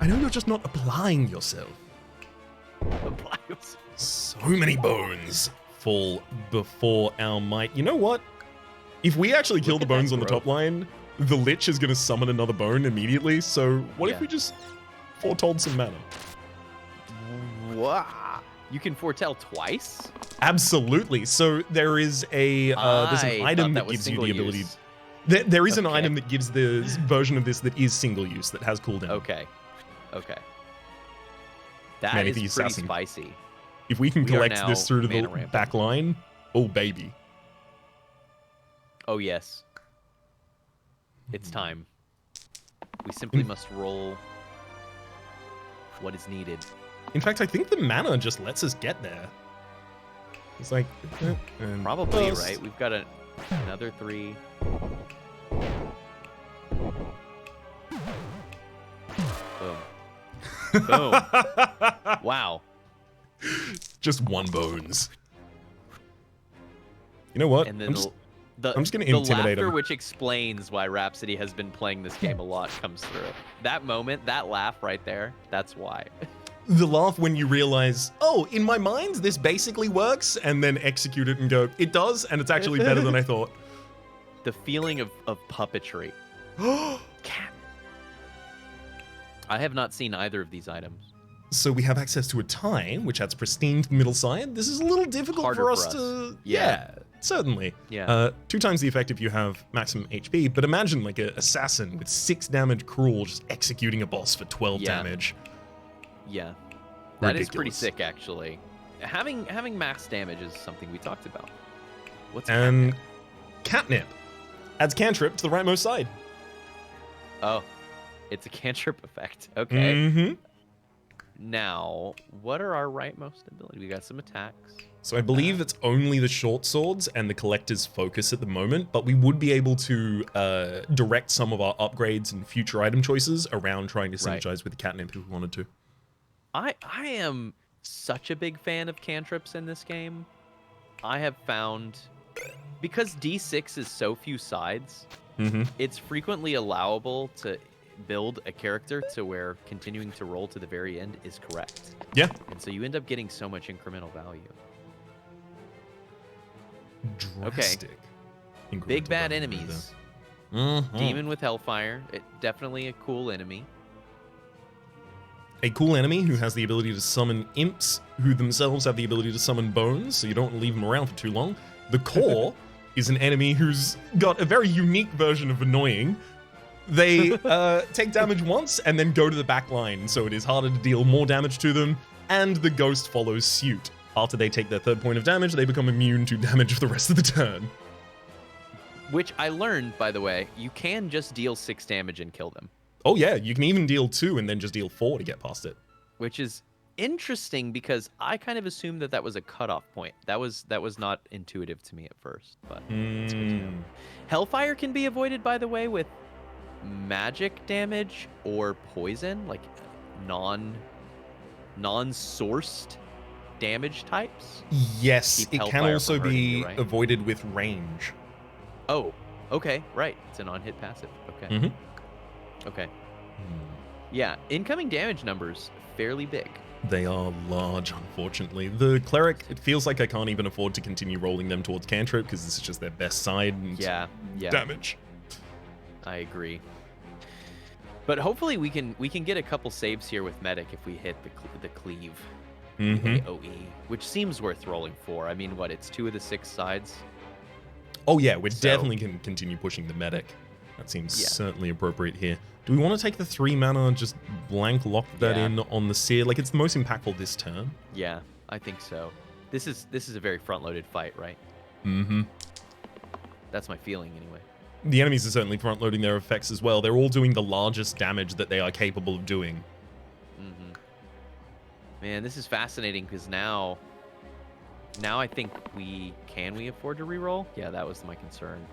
I know you're just not applying yourself. Apply yourself. So many bones fall before our might. You know what? If we actually kill the Bones on the top line, the Lich is going to summon another Bone immediately. So what if we just foretold some mana? Wow. You can foretell twice? Absolutely. So there is a there's an item that gives you the ability. There is an item that gives the version of this that is single use that has cooldown. Okay. That is pretty spicy. If we can collect this through to the back line, oh baby. Oh yes. It's time. We simply must roll what is needed. In fact, I think the mana just lets us get there. It's like... Probably, right? We've got another 3. Boom. Boom. Wow. Just 1 Bones. You know what? And then I'm just going to intimidate laughter, him. which explains why Rhapsody has been playing this game a lot, comes through. That moment, that laugh right there, that's why. The laugh when you realize, oh, in my mind, this basically works, and then execute it and go, it does, and it's actually better than I thought. The feeling of puppetry. Cat. I have not seen either of these items. So we have access to a tie, which adds pristine to the middle side. This is a little difficult Harder for us to... Yeah, certainly. Yeah. 2 times the effect if you have maximum HP, but imagine like an assassin with 6 damage cruel just executing a boss for 12 damage. Yeah. That is pretty sick, actually. Having max damage is something we talked about. What's catnip? Catnip adds cantrip to the rightmost side. Oh. It's a cantrip effect. Okay. Mm-hmm. Now, what are our rightmost ability? We got some attacks. So I believe it's only the short swords and the collector's focus at the moment, but we would be able to direct some of our upgrades and future item choices around trying to synergize with the catnip if we wanted to. I am such a big fan of cantrips in this game. I have found, because D6 is so few sides, it's frequently allowable to build a character to where continuing to roll to the very end is correct. Yeah. And so you end up getting so much incremental value. Drastic. Okay. Big bad enemies. Demon with Hellfire. Definitely a cool enemy. A cool enemy who has the ability to summon imps, who themselves have the ability to summon bones, so you don't leave them around for too long. The core is an enemy who's got a very unique version of annoying. They take damage once and then go to the back line, so it is harder to deal more damage to them, and the ghost follows suit. After they take their third point of damage, they become immune to damage for the rest of the turn. Which I learned, by the way, you can just deal 6 damage and kill them. Oh yeah, you can even deal 2 and then just deal 4 to get past it. Which is interesting because I kind of assumed that was a cutoff point. That was not intuitive to me at first, but it's good to know. Hellfire can be avoided, by the way, with magic damage or poison, like non-sourced damage types. Yes, it can also be you, right? avoided with range. Oh, okay, right. It's a non-hit passive. Okay. Okay. Yeah, incoming damage numbers fairly big. They are large, unfortunately. The cleric, it feels like I can't even afford to continue rolling them towards cantrip because this is just their best side and damage. I agree. But hopefully we can get a couple saves here with medic if we hit the cleave. The AOE, which seems worth rolling for. I mean, what, it's 2 of the 6 sides? Oh yeah, we definitely can continue pushing the medic. That seems certainly appropriate here. Do we want to take the 3 mana, just blank lock that in on the seer? Like, it's the most impactful this turn. Yeah, I think so. This is a very front-loaded fight, right? That's my feeling, anyway. The enemies are certainly front-loading their effects as well. They're all doing the largest damage that they are capable of doing. Man, this is fascinating because now I think can we afford to reroll? Yeah, that was my concern.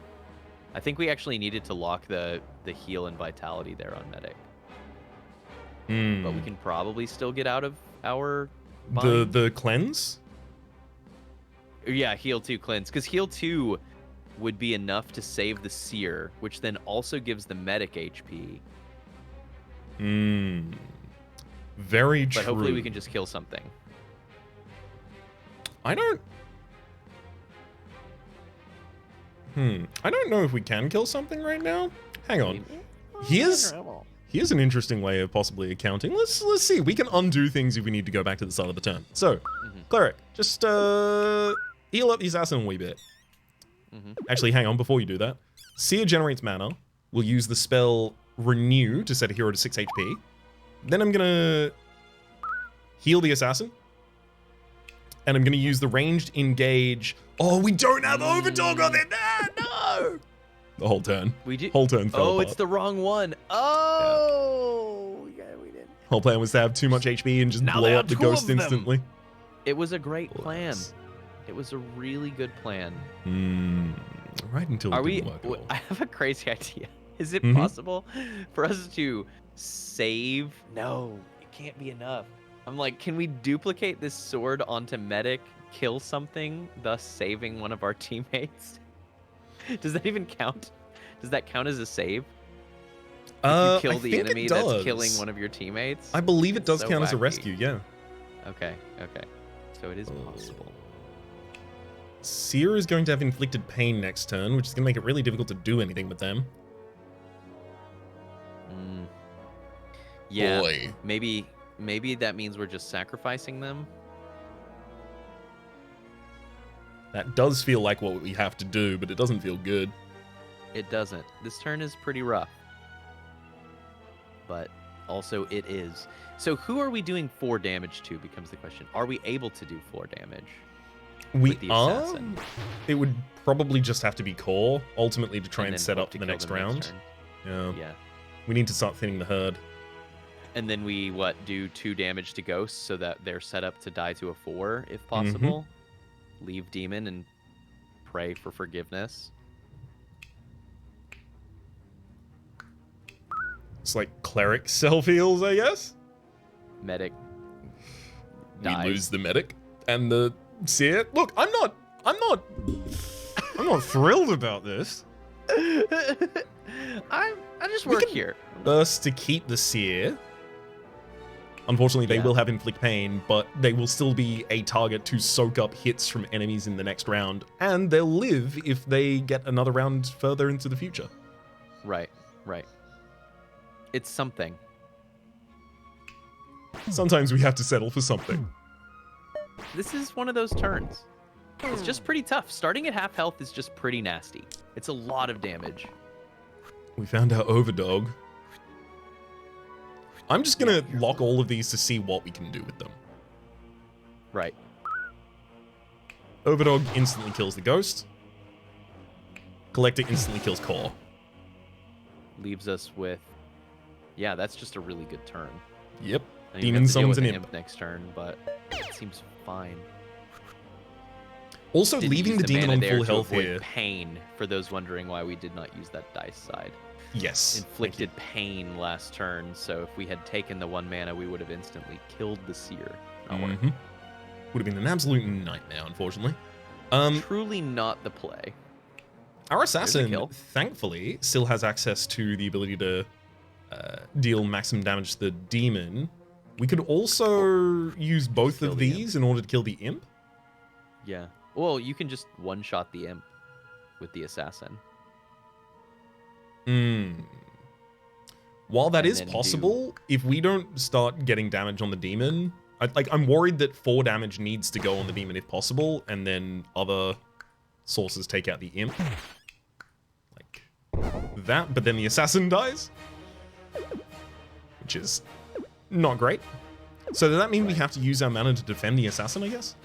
I think we actually needed to lock the heal and vitality there on medic. But we can probably still get out of our bind. The cleanse? Yeah, heal 2 cleanse, because heal 2 would be enough to save the seer, which then also gives the medic HP. Very true. But hopefully we can just kill something. I don't know if we can kill something right now. Hang on. Here's an interesting way of possibly accounting. Let's see. We can undo things if we need to go back to the start of the turn. So, cleric, just heal up the assassin a wee bit. Actually, hang on. Before you do that, seer generates mana. We'll use the spell renew to set a hero to 6 HP. Then I'm gonna heal the assassin. And I'm gonna use the ranged engage. Oh, we don't have Overdog on it! No! The whole turn. We do. Whole turn fell apart. It's the wrong one. Oh! Yeah, we did. Whole plan was to have too much HP and just blow up the ghost instantly. It was a great plan. It was a really good plan. Right until it didn't work at all. I have a crazy idea. Is it possible for us to save? No, it can't be enough. I'm like, can we duplicate this sword onto medic, kill something, thus saving one of our teammates? Does that even count? Does that count as a save? If you kill the enemy that's killing one of your teammates? I believe it does count as a rescue, yeah. Okay. So it is possible. Seer is going to have inflicted pain next turn, which is going to make it really difficult to do anything with them. Yeah, boy. Maybe that means we're just sacrificing them. That does feel like what we have to do, but it doesn't feel good. It doesn't. This turn is pretty rough. But also it is. So who are we doing 4 damage to becomes the question. Are we able to do 4 damage? We are. It would probably just have to be core, ultimately, to try and set up for the next round. Yeah. Yeah. We need to start thinning the herd. And then we, do 2 damage to ghosts so that they're set up to die to a 4, if possible. Leave demon and pray for forgiveness. It's like cleric self-heals, I guess? Medic We dies. lose the medic and the seer. Look, I'm not thrilled about this. I just work here. Burst to keep the seer. Unfortunately, they will have inflict pain, but they will still be a target to soak up hits from enemies in the next round, and they'll live if they get another round further into the future. Right. It's something. Sometimes we have to settle for something. This is one of those turns. It's just pretty tough. Starting at half health is just pretty nasty. It's a lot of damage. We found our overdog. I'm just gonna lock all of these to see what we can do with them. Right. Overdog instantly kills the ghost. Collector instantly kills core. Leaves us with... Yeah, that's just a really good turn. Yep. I mean, Demon we have to deal summons with an the imp. next turn, but it seems fine. Also, Didn't leaving use the demon mana on there full to health avoid here. Pain, for those wondering why we did not use that dice side. Yes. Inflicted pain last turn, so if we had taken the 1 mana, we would have instantly killed the seer. Not working. Would have been an absolute nightmare, unfortunately. Truly not the play. Our a assassin, kill. thankfully, still has access to the ability to deal maximum damage to the demon. We could also use both Kill of the these in order to kill the imp. Yeah. Well, you can just one-shot the imp with the assassin. While that And is then possible, if we don't start getting damage on the demon, I'm worried that 4 damage needs to go on the demon if possible, and then other sources take out the imp. Like that, but then the assassin dies, which is not great. So does that mean we have to use our mana to defend the assassin, I guess?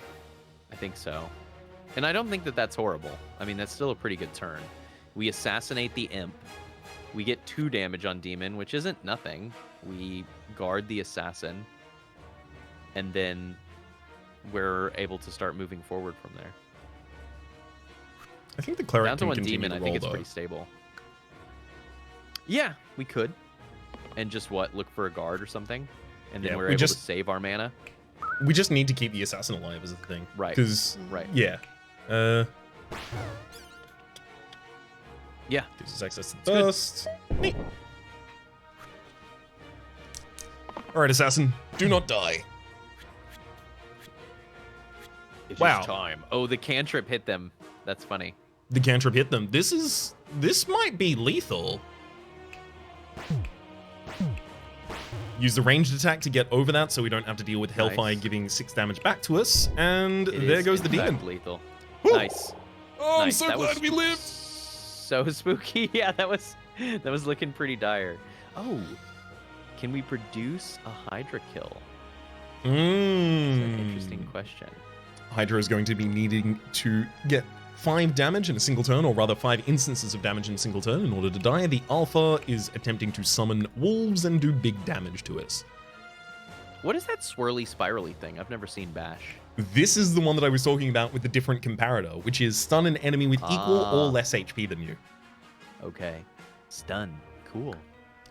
I think so. And I don't think that that's horrible. I mean, that's still a pretty good turn. We assassinate the imp. We get 2 damage on demon, which isn't nothing. We guard the assassin. And then we're able to start moving forward from there. I think the cleric Down to can 1 continue demon, to I roll, think it's though. pretty stable. Yeah, we could. And just look for a guard or something? And then Yeah, we're we able just- to save our mana? We just need to keep the assassin alive is the thing. Right. Because, Right. yeah. Yeah. Gives us access to the good. burst. Neat. Alright, assassin. Do not die. It's Wow. just time. Oh, the cantrip hit them. That's funny. The cantrip hit them. This might be lethal. Use the ranged attack to get over that so we don't have to deal with Hellfire Nice. giving 6 damage back to us. And It there is, goes in the fact, demon. lethal. Whew. Nice. Oh, I'm Nice. so That glad was we lived. So spooky. Yeah, that was looking pretty dire. Oh, can we produce a Hydra kill? That's an interesting question. Hydra is going to be needing to get 5 damage in a single turn, or rather 5 instances of damage in a single turn in order to die. The Alpha is attempting to summon wolves and do big damage to us. What is that swirly, spirally thing? I've never seen Bash. This is the one that I was talking about with the different comparator, which is stun an enemy with equal or less HP than you. Okay. Stun. Cool.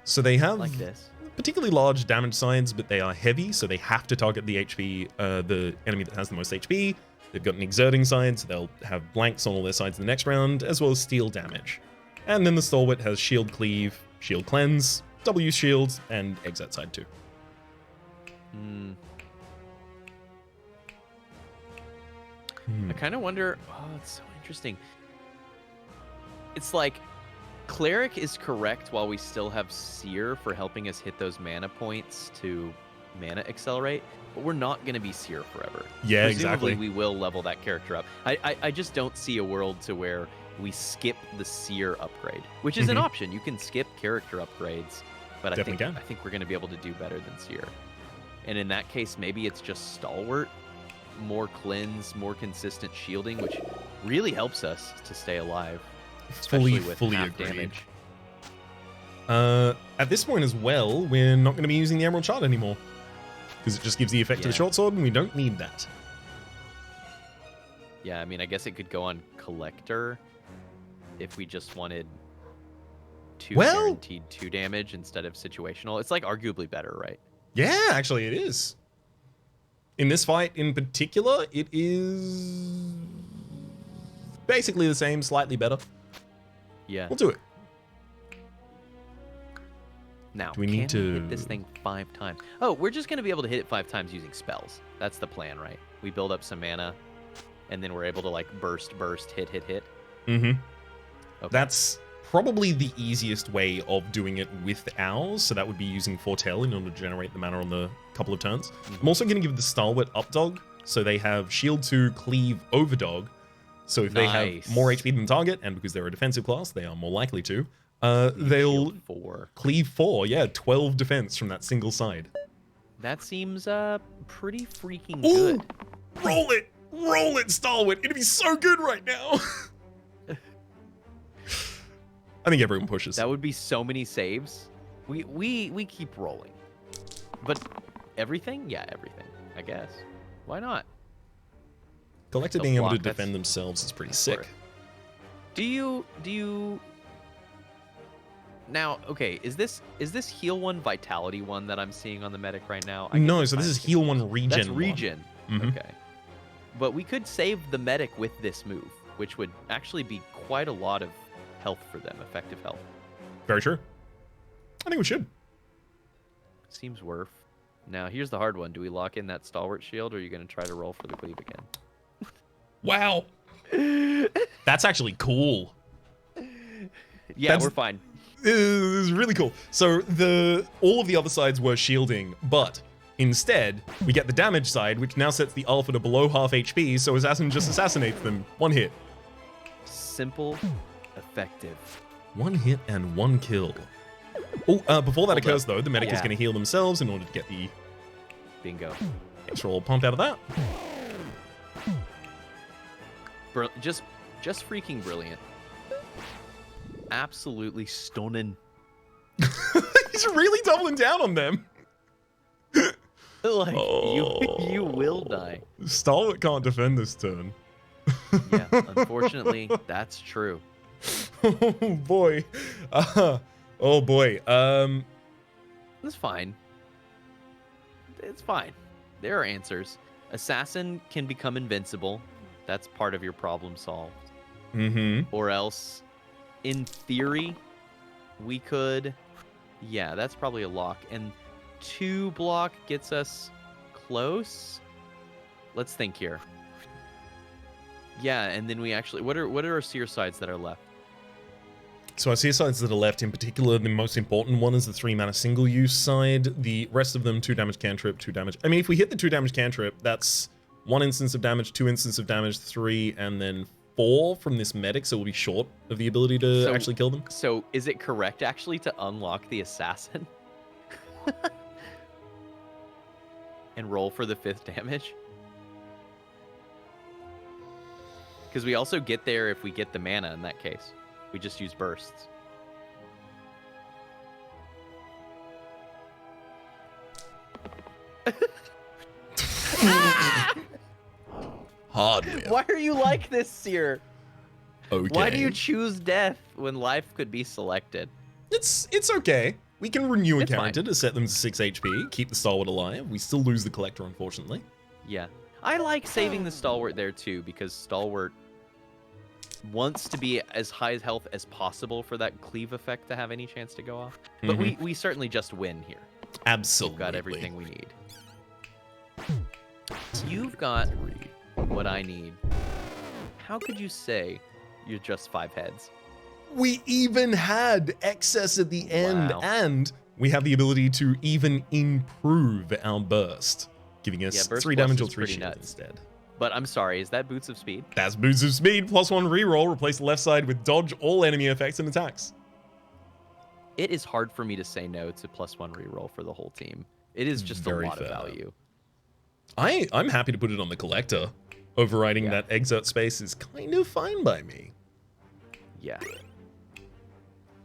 So they have Like this. particularly large damage sides, but they are heavy, so they have to target the HP, the enemy that has the most HP. They've got an exerting side, so they'll have blanks on all their sides in the next round, as well as steal damage. And then the Stalwart has shield cleave, shield cleanse, W shield, and exert side too. I kind of wonder. Oh, it's so interesting. It's like Cleric is correct while we still have Seer for helping us hit those mana points to mana accelerate, but we're not going to be Seer forever. Yeah, Presumably, exactly. we will level that character up. I just don't see a world to where we skip the Seer upgrade, which is an option. You can skip character upgrades, but I Definitely think can. I think we're going to be able to do better than Seer. And in that case, maybe it's just Stalwart, more cleanse, more consistent shielding, which really helps us to stay alive, especially with Fully half agreed. damage. at this point as well, we're not going to be using the Emerald Shard anymore. Because it just gives the effect to the short sword, and we don't need that. Yeah, I mean, I guess it could go on Collector if we just wanted guaranteed 2 damage instead of situational. It's like arguably better, right? Yeah, actually it is. In this fight in particular, it is basically the same, slightly better. Yeah. We'll do it. Now, do we need to hit this thing 5 times? Oh, we're just going to be able to hit it 5 times using spells. That's the plan, right? We build up some mana, and then we're able to, like, burst, hit. Mm-hmm. Okay. That's probably the easiest way of doing it with ours, so that would be using Foretell in order to generate the mana on the couple of turns. I'm also going to give the Stalwart Updog, so they have Shield 2, Cleave, Overdog. So if they have more HP than target, and because they're a defensive class, they are more likely to, they'll Cleave 4, yeah, 12 defense from that single side. That seems pretty freaking good. Roll it, Stalwart. It'd be so good right now. I think everyone pushes. That would be so many saves. We keep rolling. But everything? Yeah, everything, I guess. Why not? Collector being able to defend themselves is pretty sick. Do you now, okay, is this heal 1 vitality 1 that I'm seeing on the medic right now? No, so this is heal 1 regen. That's regen. Mm-hmm. Okay. But we could save the medic with this move, which would actually be quite a lot of health for them, effective health. Very true. I think we should. Seems worth. Now, here's the hard one. Do we lock in that Stalwart Shield, or are you going to try to roll for the cleave again? Wow. That's actually cool. Yeah, we're fine. This is really cool. So all of the other sides were shielding, but instead, we get the damage side, which now sets the alpha to below half HP, so Assassin just assassinates them. 1 hit. Simple, effective. 1 hit and 1 kill. Oh, before that occurs, though, the medic is going to heal themselves in order to get the bingo extra little pump out of that. Just freaking brilliant. Absolutely stunning. He's really doubling down on them. Like, you will die. Stalwart can't defend this turn. Yeah, unfortunately, that's true. Oh boy. Oh boy. It's fine. It's fine. There are answers. Assassin can become invincible. That's part of your problem solved. Mm-hmm. Or else, in theory, we could... Yeah, that's probably a lock. And 2 block gets us close. Let's think here. Yeah, and then we actually... What are our seer sides that are left? So our seer sides that are left, in particular, the most important one is the 3 mana single use side. The rest of them, 2 damage cantrip, 2 damage. I mean, if we hit the 2 damage cantrip, that's 1 instance of damage, 2 instances of damage, 3, and then 4 from this medic, so we'll be short of the ability to actually kill them. So is it correct, actually, to unlock the assassin? And roll for the 5th damage? Because we also get there if we get the mana in that case. We just use bursts. Hardware. Why are you like this, Seer? Okay. Why do you choose death when life could be selected? It's okay. We can renew a character fine. to set them to 6 HP, keep the Stalwart alive. We still lose the Collector, unfortunately. Yeah. I like saving the Stalwart there, too, because Stalwart wants to be as high as health as possible for that cleave effect to have any chance to go off. But we certainly just win here. Absolutely. We've got everything we need. You've got what I need. How could you say you're just 5 heads? We even had excess at the end, Wow. and we have the ability to even improve our burst, giving us Burst 3 Plus damage or is 3 pretty shield nuts. instead. But I'm sorry, is that Boots of Speed? That's Boots of Speed, +1 reroll, replace the left side with dodge all enemy effects and attacks. It is hard for me to say no to +1 reroll for the whole team. It is just Very a lot fair. of value. I'm happy to put it on the Collector. Overriding that exert space is kind of fine by me. Yeah.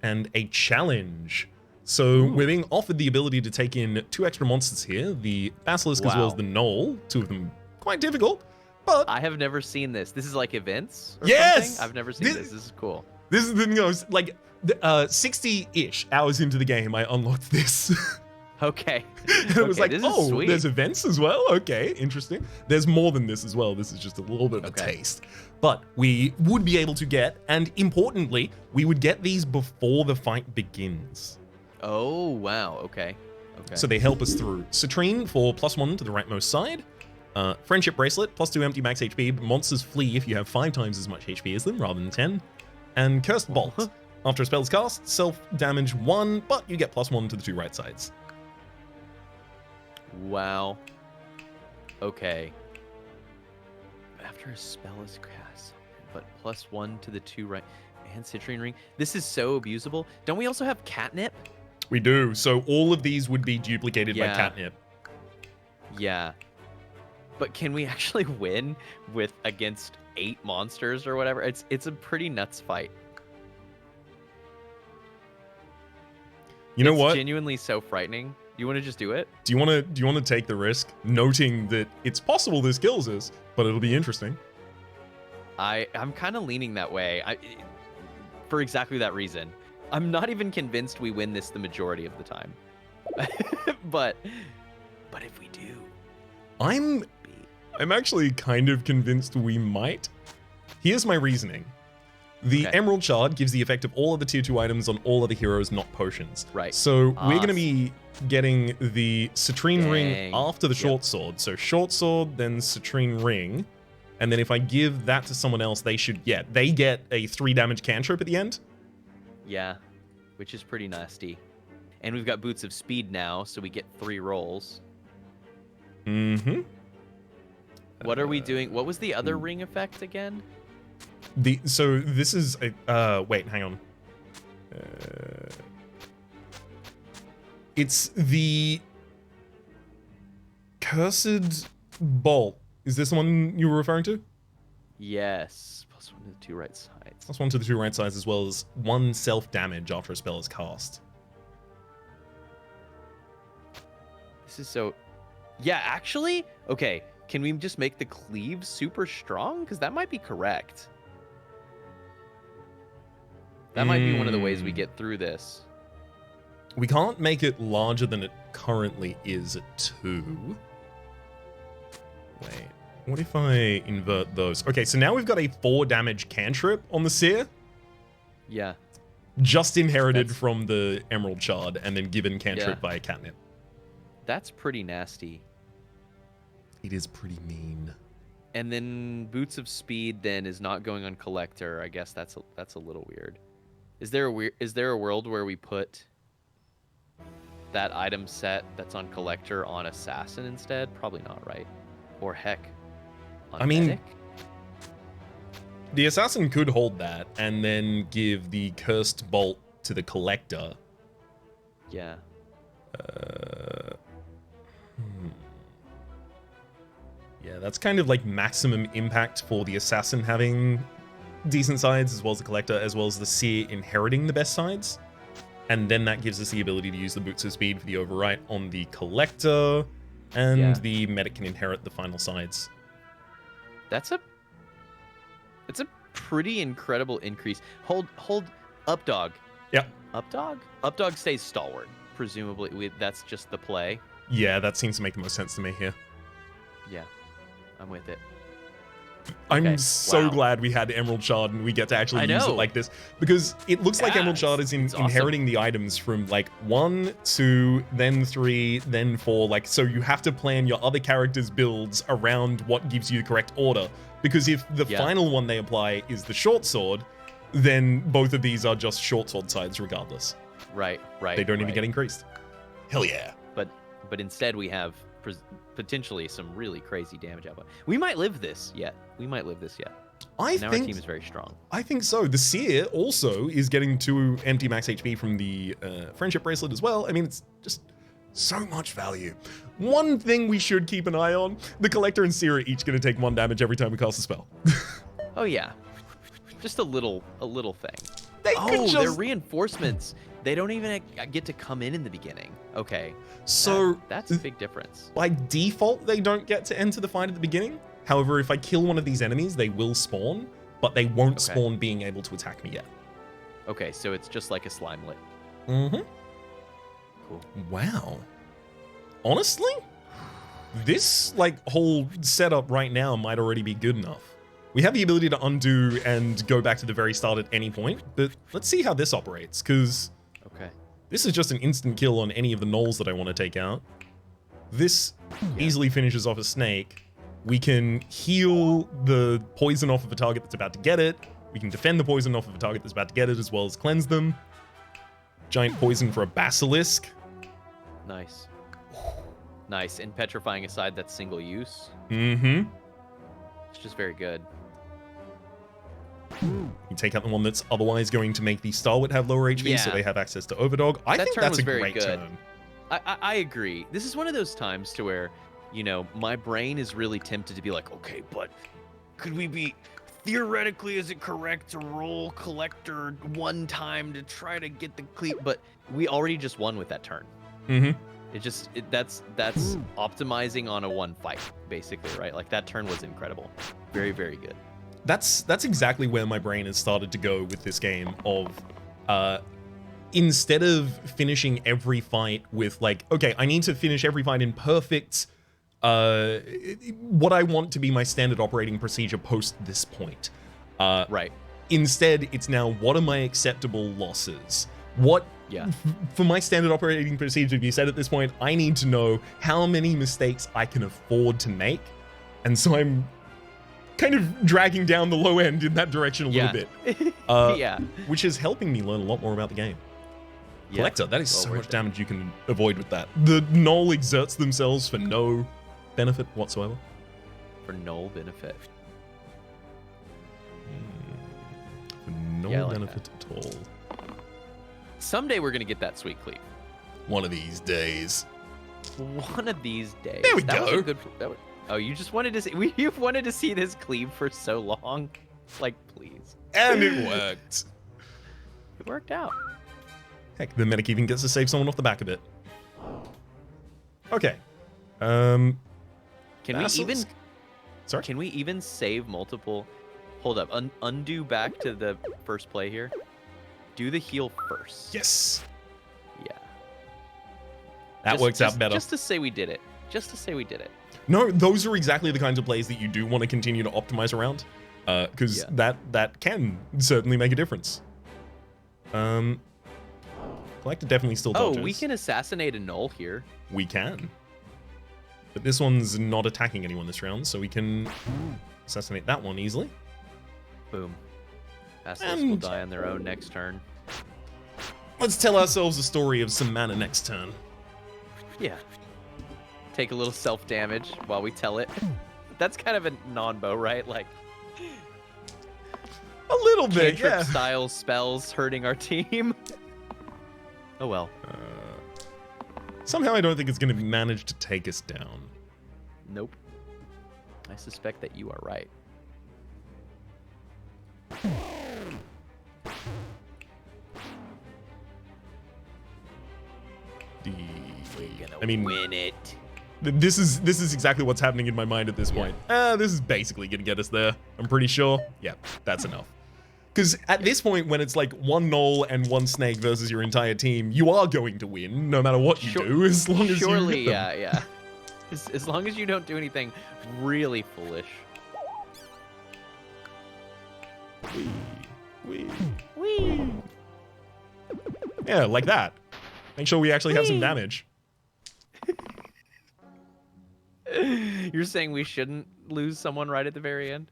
And a challenge So we're being offered the ability to take in 2 extra monsters here, the Basilisk as well as the Gnoll, 2 of them quite difficult, but... I have never seen this. This is like events or yes! something? I've never seen this. This is cool. This is the thing, like 60-ish hours into the game, I unlocked this. Okay. And it was like, oh, sweet. There's events as well? Okay, interesting. There's more than this as well. This is just a little bit of a taste. But we would be able to get, and importantly, we would get these before the fight begins. Oh, wow. Okay. So they help us through. Citrine for +1 to the rightmost side. Friendship Bracelet, +2 empty max HP, but monsters flee if you have 5 times as much HP as them rather than 10. And Cursed Bolt. After a spell is cast, self-damage 1, but you get +1 to the 2 right sides. Wow. Okay. After a spell is cast, but +1 to the 2 right, and Citrine Ring. This is so abusable. Don't we also have Catnip? We do. So all of these would be duplicated by Catnip. Yeah. But can we actually win with against 8 monsters or whatever? It's a pretty nuts fight. You know what? It's genuinely so frightening. You want to just do it? Do you want to take the risk, noting that it's possible this kills us, but it'll be interesting? I'm kind of leaning that way. For exactly that reason. I'm not even convinced we win this the majority of the time. but if we do, I'm actually kind of convinced we might. Here's my reasoning. The Emerald Shard gives the effect of all other tier 2 items on all other heroes, not potions. Right. So we're going to be getting the Citrine Ring after the Short Sword. So Short Sword, then Citrine Ring. And then if I give that to someone else, they get a 3 damage cantrip at the end. Yeah, which is pretty nasty. And we've got Boots of Speed now, so we get 3 rolls. Mm-hmm. What are we doing? What was the other ring effect again? So this is a wait, hang on. It's the Cursed Bolt. Is this the one you were referring to? Yes. +1 to the 2 right sides. +1 to the 2 right sides, as well as 1 self-damage after a spell is cast. This is so... Yeah, actually? Okay, can we just make the cleave super strong? Because that might be correct. That might be one of the ways we get through this. We can't make it larger than it currently is at 2. Wait, what if I invert those? Okay, so now we've got a 4 damage cantrip on the Seer. Yeah. Just inherited from the Emerald Shard and then given cantrip by Catnip. That's pretty nasty. It is pretty mean. And then Boots of Speed then is not going on Collector. I guess that's a little weird. Is there a world where we put that item set that's on Collector on Assassin instead? Probably not, right? Or heck, on Medic? The Assassin could hold that and then give the Cursed Bolt to the Collector. Yeah. Yeah, that's kind of like maximum impact for the Assassin having decent sides, as well as the Collector, as well as the Seer inheriting the best sides. And then that gives us the ability to use the Boots of Speed for the overwrite on the Collector, and the Medic can inherit the final sides. That's a pretty incredible increase. Hold up dog. Yep. Up dog? Up dog stays stalwart. Presumably that's just the play. Yeah, that seems to make the most sense to me here. Yeah. I'm with it. I'm so glad we had Emerald Shard and we get to actually use it like this, because it looks like Emerald Shard is inheriting the items from like 1, 2, then 3, then 4. Like, so you have to plan your other characters' builds around what gives you the correct order. Because if the final one they apply is the short sword, then both of these are just short sword sides regardless. Right. They don't even get increased. Hell yeah. But instead we have potentially some really crazy damage output. We might live this yet. I think our team is very strong. I think so. The Seer also is getting 2 empty max HP from the Friendship Bracelet as well. I mean, it's just so much value. One thing we should keep an eye on, the Collector and Seer are each going to take 1 damage every time we cast a spell. Oh yeah. Just a little thing. They're reinforcements. They don't even get to come in the beginning. Okay. So that's a big difference. By default, they don't get to enter the fight at the beginning. However, if I kill one of these enemies, they will spawn, but they won't spawn being able to attack me yet. Okay, so it's just like a slimelet. Mm-hmm. Cool. Wow. Honestly, this whole setup right now might already be good enough. We have the ability to undo and go back to the very start at any point, but let's see how this operates, because this is just an instant kill on any of the gnolls that I want to take out. This easily finishes off a snake. We can heal the poison off of a target that's about to get it. We can defend the poison off of a target that's about to get it, as well as cleanse them. Giant poison for a basilisk. Nice. Nice. And petrifying aside, that's single use. Mm-hmm. It's just very good. You take out the one that's otherwise going to make the Starwit have lower HP, so they have access to Overdog. I think that's a great turn. I agree. This is one of those times to where, you know, my brain is really tempted to be like, okay, but could we be... Theoretically, is it correct to roll Collector one time to try to get the cleat? But we already just won with that turn. Mm-hmm. That's optimizing on a one fight, basically, right? Like, that turn was incredible. Very, very good. That's exactly where my brain has started to go with this game of instead of finishing every fight with like, okay, I need to finish every fight in perfect what I want to be my standard operating procedure post this point. Right. Instead, it's now, what are my acceptable losses? What, for my standard operating procedure to be set at this point, I need to know how many mistakes I can afford to make. And so I'm kind of dragging down the low end in that direction a little bit. Which is helping me learn a lot more about the game. Collector, that is so much damage you can avoid with that. The gnoll exerts themselves for no benefit whatsoever. For no benefit. For no benefit at all. Someday we're going to get that sweet cleave. One of these days. One of these days. There we go. Oh, you just wanted to see... You've wanted to see this cleave for so long. Like, please. And it worked. It worked out. Heck, the medic even gets to save someone off the back of it. Okay. Can we even... Sorry? Can we even save multiple... Hold up. Undo back to the first play here. Do the heal first. Yes. Yeah. That works out better. Just to say we did it. Just to say we did it. No, those are exactly the kinds of plays that you do want to continue to optimize around. Because that can certainly make a difference. Collector definitely still dodges. Oh, we can assassinate a gnoll here. We can. But this one's not attacking anyone this round, so we can assassinate that one easily. Boom. Basilisk will die on their own next turn. Let's tell ourselves a story of some mana next turn. Yeah. Take a little self-damage while we tell it. That's kind of a non-bow, right? Like... A little bit, cantrip style spells hurting our team. Oh well. Somehow I don't think it's going to manage to take us down. Nope. I suspect that you are right. I mean, win it. This is exactly what's happening in my mind at this point. This is basically going to get us there. I'm pretty sure. Yeah, that's enough. Because at this point, when it's like one gnoll and one snake versus your entire team, you are going to win, no matter what you do, as long as you hit them. Yeah. As long as you don't do anything really foolish. Wee. Yeah, like that. Make sure we actually have some damage. You're saying we shouldn't lose someone right at the very end?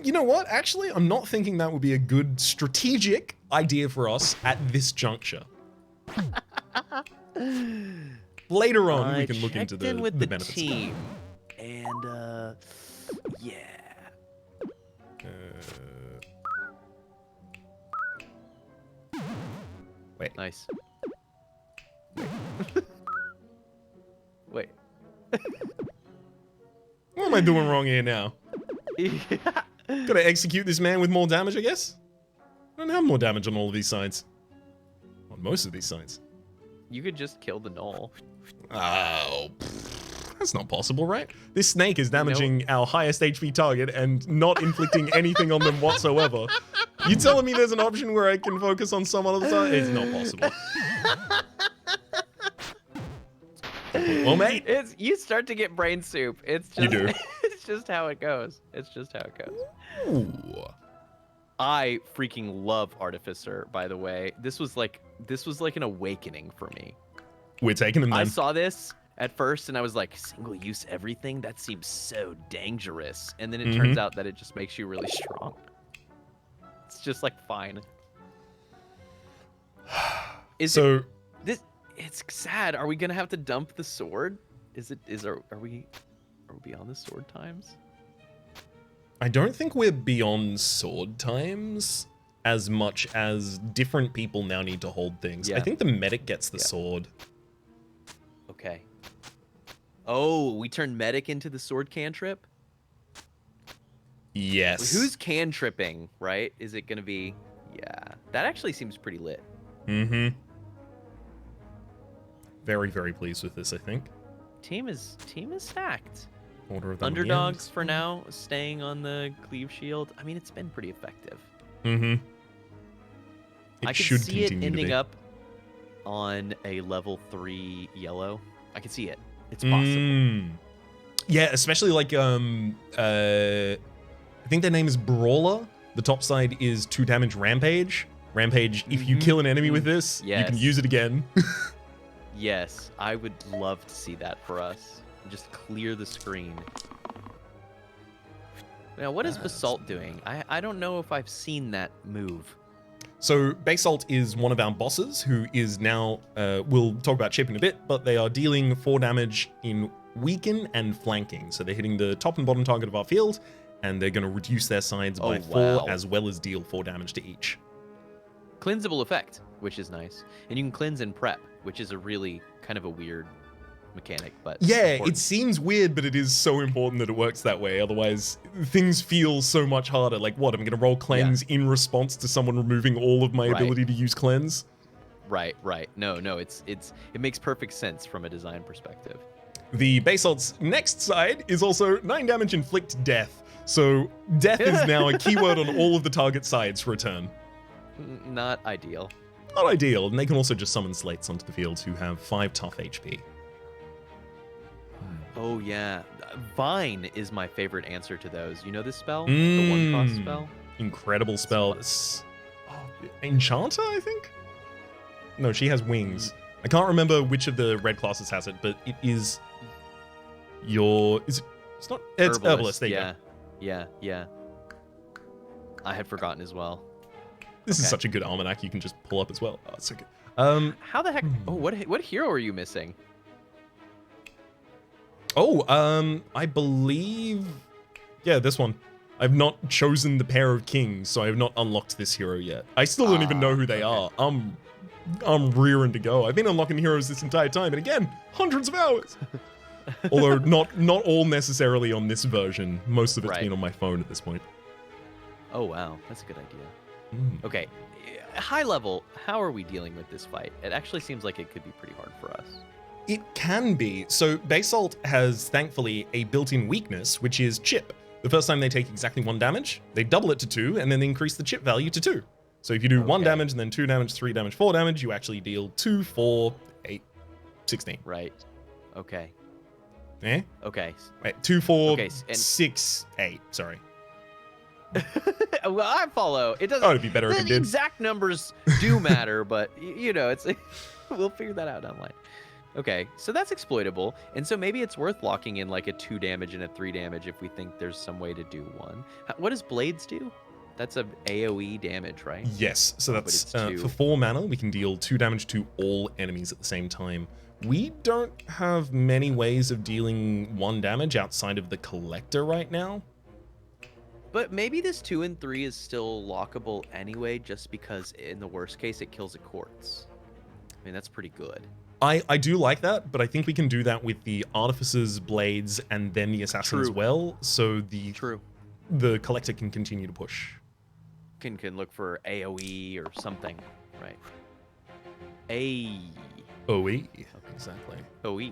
You know what? Actually, I'm not thinking that would be a good strategic idea for us at this juncture. Later on, we can look into the benefits. Team. And, yeah. Wait. Nice. Wait. What am I doing wrong here now? Gotta execute this man with more damage, I guess? I don't have more damage on all of these sides. on most of these sides. You could just kill the gnoll. Oh, that's not possible, right? This snake is damaging our highest HP target and not inflicting anything on them whatsoever. You telling me there's an option where I can focus on some other side? It's not possible. Well, mate, You start to get brain soup. It's just, you do. It's just how it goes. It's just how it goes. Ooh. I freaking love Artificer, by the way. This was like an awakening for me. We're taking them then. I saw this at first and I was like, single use everything? That seems so dangerous. And then it turns out that it just makes you really strong. It's just like fine. It's sad. Are we gonna have to dump the sword? Are we beyond the sword times? I don't think we're beyond sword times as much as different people now need to hold things. Yeah. I think the medic gets the sword. Okay. Oh, we turned medic into the sword cantrip? Yes. Who's cantripping, right? Is it gonna be... Yeah. That actually seems pretty lit. Mm-hmm. Very, very pleased with this, I think. Team is stacked. Order of them Underdogs for now, staying on the cleave shield. I mean, it's been pretty effective. Mm-hmm. I could see it ending up on a level 3 yellow. I can see it. It's possible. Yeah, especially like I think their name is Brawler. The top side is 2 damage Rampage. Rampage, if you kill an enemy with this, you can use it again. Yes, I would love to see that for us. Just clear the screen. Now, what is Basalt doing? I don't know if I've seen that move. So Basalt is one of our bosses who is now, we'll talk about chip in a bit, but they are dealing 4 damage in weaken and flanking. So they're hitting the top and bottom target of our field, and they're going to reduce their sides by 4 as well as deal 4 damage to each. Cleansable effect, which is nice. And you can cleanse and prep, which is a really kind of a weird mechanic, but yeah, important. It seems weird, but it is so important that it works that way. Otherwise, things feel so much harder. Like, what? I'm going to roll cleanse in response to someone removing all of my ability to use cleanse? Right. No, it makes perfect sense from a design perspective. The Basalt's next side is also 9 damage inflict death. So death is now a keyword on all of the target sides for a turn. Not ideal. Not ideal, and they can also just summon slates onto the field who have 5 tough HP. Oh yeah, Vine is my favorite answer to those. You know this spell? The 1-cost spell? Incredible spell. Enchanter, I think? No, she has wings. I can't remember which of the red classes has it, but it is your... It's not... It's Herbalist, there you go. Yeah. I had forgotten as well. This is such a good almanac you can just pull up as well. Oh, it's so good. How the heck... Oh, what hero are you missing? Oh, I believe... Yeah, this one. I've not chosen the pair of kings, so I have not unlocked this hero yet. I still don't even know who they are. I'm rearing to go. I've been unlocking heroes this entire time, and again, hundreds of hours. Although not all necessarily on this version. Most of it's been on my phone at this point. Oh, wow. That's a good idea. Okay. High level, how are we dealing with this fight? It actually seems like it could be pretty hard for us. It can be. So Basalt has, thankfully, a built-in weakness, which is chip. The first time they take exactly 1 damage, they double it to 2, and then they increase the chip value to 2. So if you do 1 damage, and then 2 damage, 3 damage, 4 damage, you actually deal 2, 4, 8, 16. Right. Okay. Eh? Okay. Wait, 2, 4, 6, 8. Sorry. Well, I follow. It doesn't. Oh, it'd be better if it The did. exact numbers do matter, but it's we'll figure that out online. Okay, so that's exploitable, and so maybe it's worth locking in like a 2 damage and a 3 damage if we think there's some way to do 1. What does Blades do? That's a AoE damage, right? Yes, so that's for 4 mana, we can deal 2 damage to all enemies at the same time. We don't have many ways of dealing 1 damage outside of the Collector right now. But maybe this 2 and 3 is still lockable anyway, just because in the worst case it kills a quartz. I mean, that's pretty good. I do like that, but I think we can do that with the Artificer's Blades and then the Assassin as well, so the Collector can continue to push. Can look for AoE or something, right? A. OE. Exactly. OE.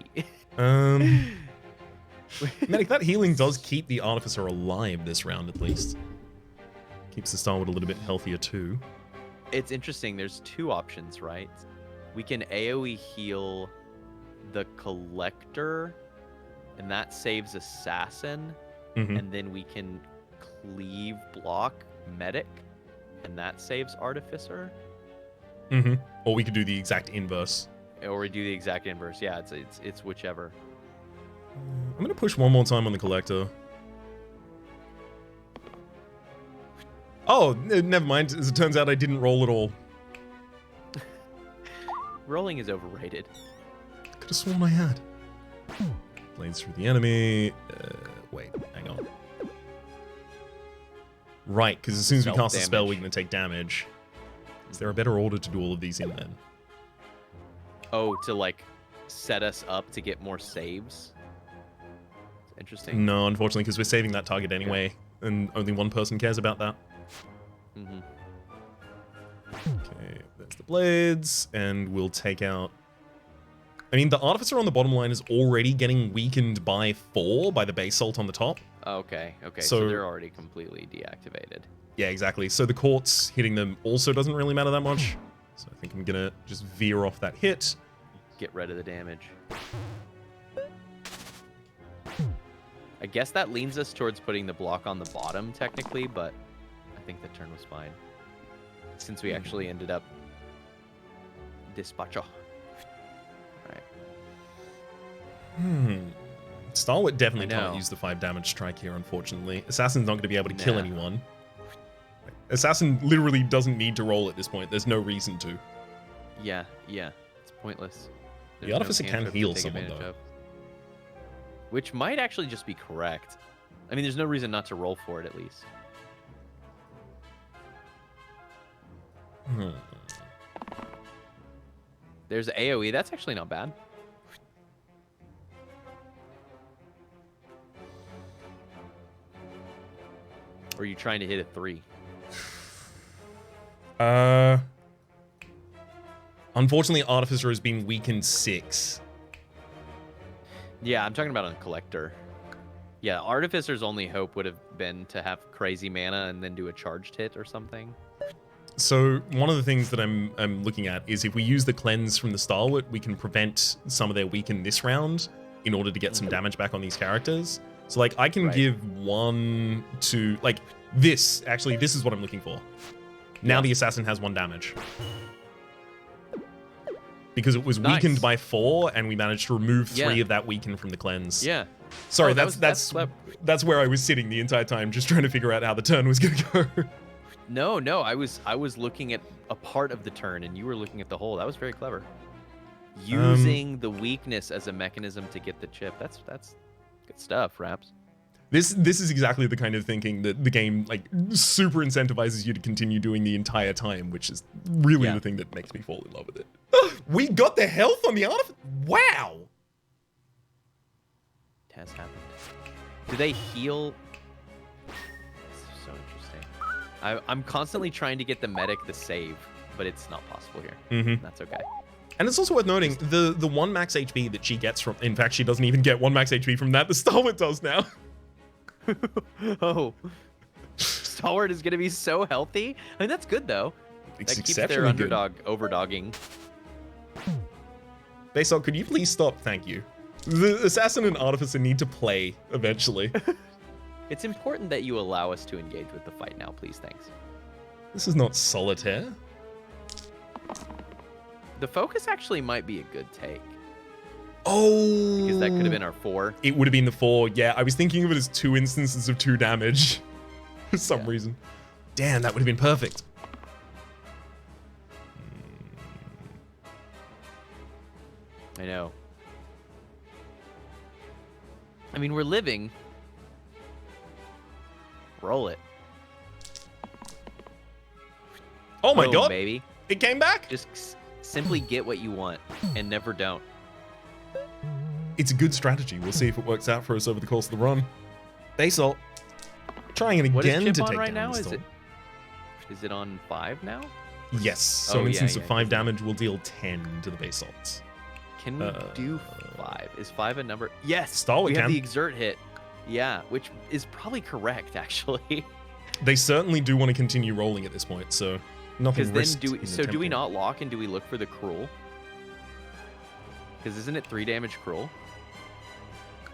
Medic, that healing does keep the Artificer alive this round at least. Keeps the Starwood a little bit healthier too. It's interesting. There's two options, right? We can AoE heal the Collector, and that saves Assassin. And then we can cleave block Medic, and that saves Artificer. Or we could do the exact inverse. Or we do the exact inverse. Yeah, it's whichever. I'm gonna push one more time on the Collector. Oh, never mind. As it turns out, I didn't roll at all. Rolling is overrated. Could have sworn I had. Blades through the enemy. Wait, hang on. Right, because as soon as we cast a spell, we're going to take damage. Is there a better order to do all of these in then? Oh, to like set us up to get more saves? It's interesting. No, unfortunately, because we're saving that target anyway, and only one person cares about that. Okay, there's the blades, and we'll take out... I mean, the Artificer on the bottom line is already getting weakened by 4 by the base salt on the top. Okay, so they're already completely deactivated. Yeah, exactly. So the Quartz hitting them also doesn't really matter that much. So I think I'm going to just veer off that hit. Get rid of the damage. I guess that leans us towards putting the block on the bottom, technically, but I think the turn was fine. Since we actually ended up Despacho. Stalwart definitely can't use the 5 damage strike here, unfortunately. Assassin's not going to be able to kill anyone. Assassin literally doesn't need to roll at this point. There's no reason to. Yeah. It's pointless. The Artificer can heal someone, though. Which might actually just be correct. I mean, there's no reason not to roll for it, at least. There's AoE. That's actually not bad. Or are you trying to hit a 3? Unfortunately, Artificer has been weakened 6. Yeah, I'm talking about on Collector. Yeah, Artificer's only hope would have been to have crazy mana and then do a charged hit or something. So one of the things that I'm looking at is if we use the cleanse from the Stalwart, we can prevent some of their weaken this round in order to get some damage back on these characters. So, like, I can give 1 to... Like, this. Actually, this is what I'm looking for. Now the Assassin has 1 damage. Because it was weakened by 4, and we managed to remove 3 of that weaken from the cleanse. Yeah. Sorry, that's where I was sitting the entire time, just trying to figure out how the turn was going to go. No, I was looking at a part of the turn, and you were looking at the whole. That was very clever. Using the weakness as a mechanism to get the chip. That's good stuff, Rhaps. This is exactly the kind of thinking that the game like super incentivizes you to continue doing the entire time, which is really the thing that makes me fall in love with it. We got the health on the Artificer. Wow. It has happened. Do they heal? This is so interesting. I'm constantly trying to get the medic the save, but it's not possible here. That's okay. And it's also worth noting, the 1 max HP that she gets from... In fact, she doesn't even get 1 max HP from that. The Stalwart does now. Oh. Stalwart is going to be so healthy. I mean, that's good, though. It's that keeps their underdog overdogging. Basalt, could you please stop? Thank you. The Assassin and Artificer need to play eventually. It's important that you allow us to engage with the fight now, please. Thanks. This is not solitaire. The focus actually might be a good take. Oh! Because that could have been our 4. It would have been the 4, yeah. I was thinking of it as 2 instances of 2 damage. For some reason. Damn, that would have been perfect. I know. I mean, we're living. Roll it. Oh my god! Baby. It came back? Just simply get what you want and never don't. It's a good strategy. We'll see if it works out for us over the course of the run. Basalt. Trying it again to take right down now? the storm. Is it on 5 now? Yes. So an instance of 5 damage will deal 10 to the base salt. Can we do 5? Is 5 a number? Yes. Stalwart we have can. the exert hit. Yeah, which is probably correct, actually. They certainly do want to continue rolling at this point, so nothing risked. Do we not lock and do we look for the cruel? Because isn't it 3 damage cruel?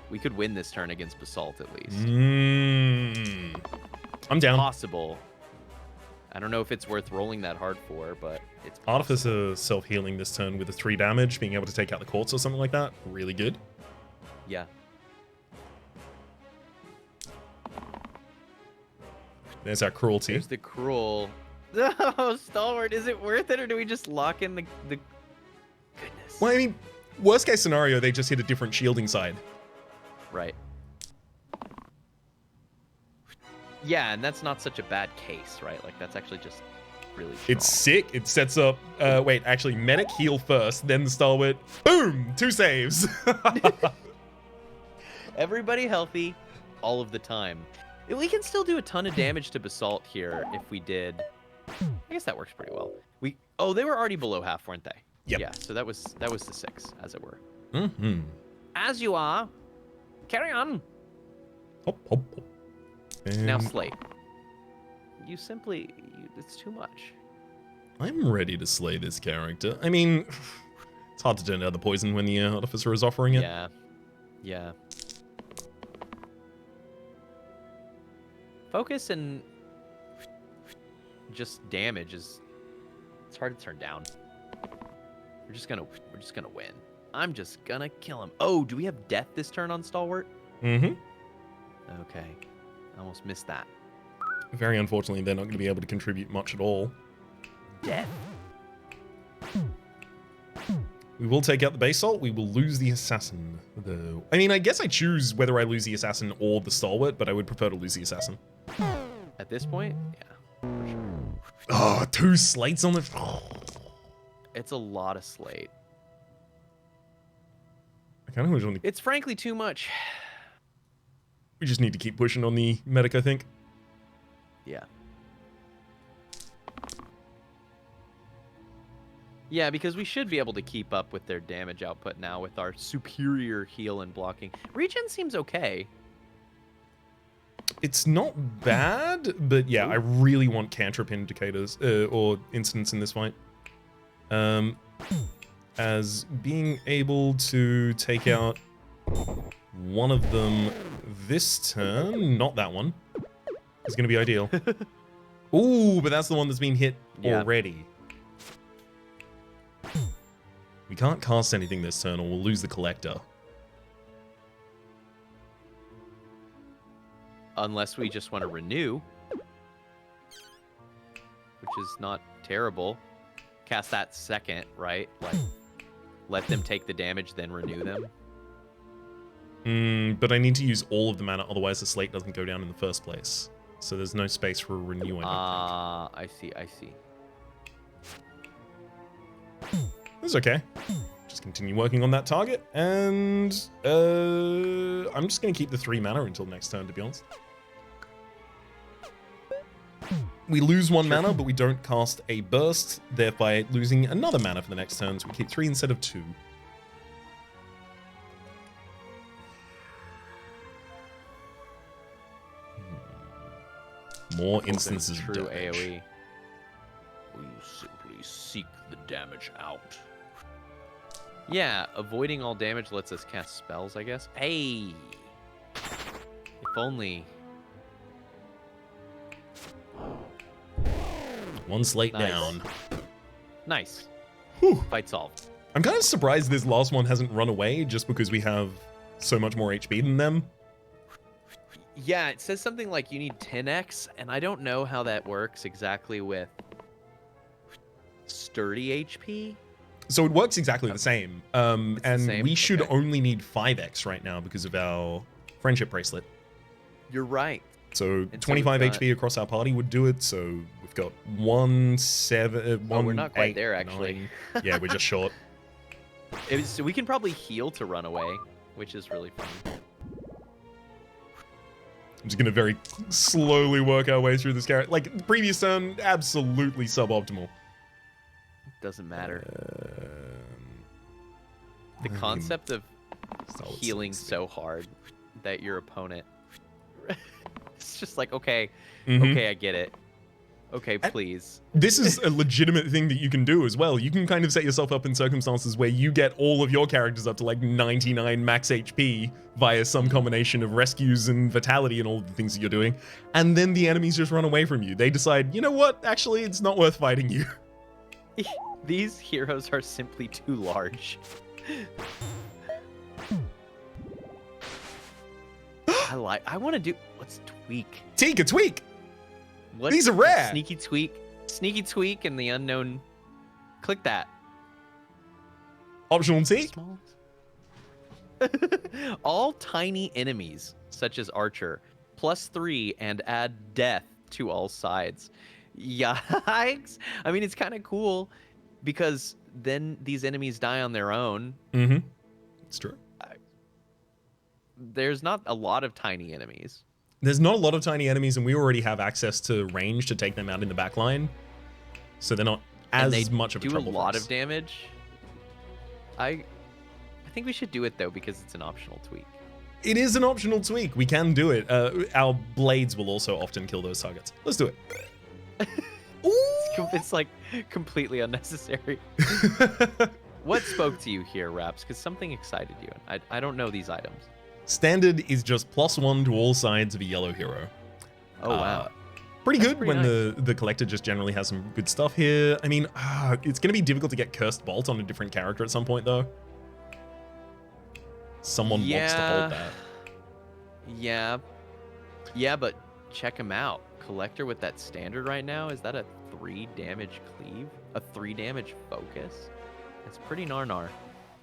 We could win this turn against Basalt at least. I'm down. Possible. I don't know if it's worth rolling that hard for, but it's possible. Artificer self-healing this turn with a 3 damage, being able to take out the quartz or something like that. Really good. Yeah. There's our cruelty. There's the cruel. Oh, Stalwart, is it worth it, or do we just lock in the... Goodness. Well, I mean, worst case scenario, they just hit a different shielding side. Right. Yeah, and that's not such a bad case, right? Like, that's actually just really strong. It's sick. It sets up... wait, actually, medic heal first, then the Stalwart. Boom! 2 saves. Everybody healthy all of the time. We can still do a ton of damage to Basalt here if we did... I guess that works pretty well. Oh, they were already below half, weren't they? Yep. Yeah, so that was the 6, as it were. Mm-hmm. As you are. Carry on. Hop, hop, hop. Now, Slate. It's too much. I'm ready to slay this character. I mean, it's hard to turn down the poison when the Artificer is offering it. Yeah. Yeah. Focus and just damage is... It's hard to turn down. We're just gonna win. I'm just gonna kill him. Oh, do we have death this turn on Stalwart? Mm-hmm. Okay. I almost missed that. Very unfortunately, they're not going to be able to contribute much at all. Death. We will take out the base salt. We will lose the assassin, though. I mean, I guess I choose whether I lose the assassin or the Stalwart, but I would prefer to lose the assassin. At this point, yeah, for sure. Oh, 2 slates on the... It's a lot of slate. I kind of wish on the... It's frankly too much. We just need to keep pushing on the medic, I think. Yeah. Yeah, because we should be able to keep up with their damage output now with our superior heal and blocking. Regen seems okay. It's not bad, but yeah, I really want cantrip indicators or instants in this fight. As being able to take out one of them this turn, not that one, is going to be ideal. Ooh, but that's the one that's been hit already. We can't cast anything this turn or we'll lose the collector. Unless we just want to renew. Which is not terrible. Cast that second, right? Like, let them take the damage, then renew them. But I need to use all of the mana, otherwise the slate doesn't go down in the first place. So there's no space for a renew, I I see. It's okay. Just continue working on that target, and I'm just going to keep the 3 mana until next turn, to be honest. We lose 1 mana, but we don't cast a burst, thereby losing another mana for the next turn, so we keep 3 instead of 2. More instances of true damage. AoE. We simply seek the damage out. Yeah, avoiding all damage lets us cast spells, I guess. Hey! If only. 1 slate down. Nice. Whew. Fight solved. I'm kind of surprised this last one hasn't run away, just because we have so much more HP than them. Yeah, it says something like you need 10x, and I don't know how that works exactly with sturdy HP. So it works exactly the same. And we should Okay. only need 5x right now because of our friendship bracelet. You're right. So And 25 so we've HP across our party would do it. So we've got 1, 7, 1, we're not quite 8, there, actually. 9. Yeah, we're just short. So we can probably heal to run away, which is really fun. I'm just going to very slowly work our way through this character. Like, previous turn, absolutely suboptimal. Doesn't matter. The concept of healing so hard that your opponent... it's just like, okay, okay, I get it. Okay, please. This is a legitimate thing that you can do as well. You can kind of set yourself up in circumstances where you get all of your characters up to like 99 max HP via some combination of rescues and vitality and all the things that you're doing. And then the enemies just run away from you. They decide, you know what? Actually, it's not worth fighting you. These heroes are simply too large. I want to do... Let's tweak. Teak, a tweak! What's These are rare. Sneaky tweak and the unknown. Click that. Optional T. All tiny enemies, such as Archer, +3 and add death to all sides. Yikes! I mean, it's kind of cool because then these enemies die on their own. Mm-hmm. It's true. There's not a lot of tiny enemies. There's not a lot of tiny enemies, and we already have access to range to take them out in the back line. So they're not as much of a trouble. Do a lot of damage. I think we should do it, though, because it's an optional tweak. It is an optional tweak. We can do it. Our blades will also often kill those targets. Let's do it. It's like completely unnecessary. What spoke to you here, Rhaps? Because something excited you. I don't know these items. Standard is just +1 to all sides of a yellow hero. Oh, wow. Pretty That's good pretty when nice. the collector just generally has some good stuff here. I mean, it's going to be difficult to get Cursed Bolt on a different character at some point, though. Someone wants to hold that. Yeah, but check him out. Collector with that standard right now, is that a 3 damage cleave? A 3 damage focus? That's pretty nar.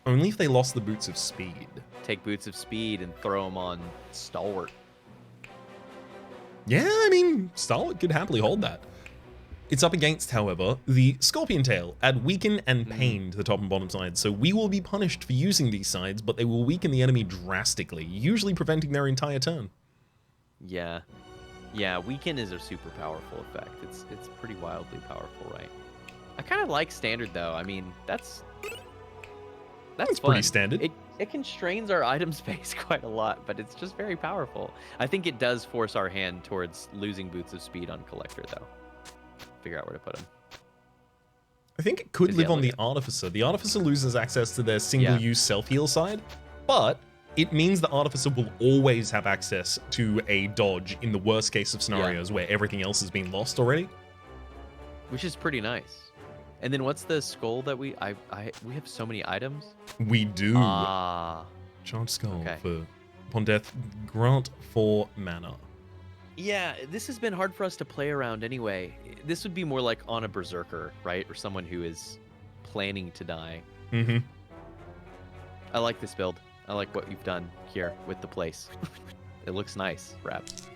Only if they lost the Boots of Speed. Take Boots of Speed and throw them on Stalwart. Yeah, I mean, Stalwart could happily hold that. It's up against, however, the Scorpion Tail. Add Weaken and Pain to the top and bottom sides. So we will be punished for using these sides, but they will weaken the enemy drastically, usually preventing their entire turn. Yeah, Weaken is a super powerful effect. It's pretty wildly powerful, right? I kind of like standard, though. I mean, that's pretty standard. It constrains our item space quite a lot, but it's just very powerful. I think it does force our hand towards losing Boots of Speed on Collector, though. Figure out where to put him. I think it could live on the Artificer. The Artificer loses access to their single-use self-heal side, but it means the Artificer will always have access to a dodge in the worst case of scenarios where everything else has been lost already. Which is pretty nice. And then what's the skull that we have so many items? We do. Charged skull for upon death, grant 4 mana. Yeah, this has been hard for us to play around anyway. This would be more like on a berserker, right? Or someone who is planning to die. Mm-hmm. I like this build. I like what you've done here with the place. It looks nice, Rhaps.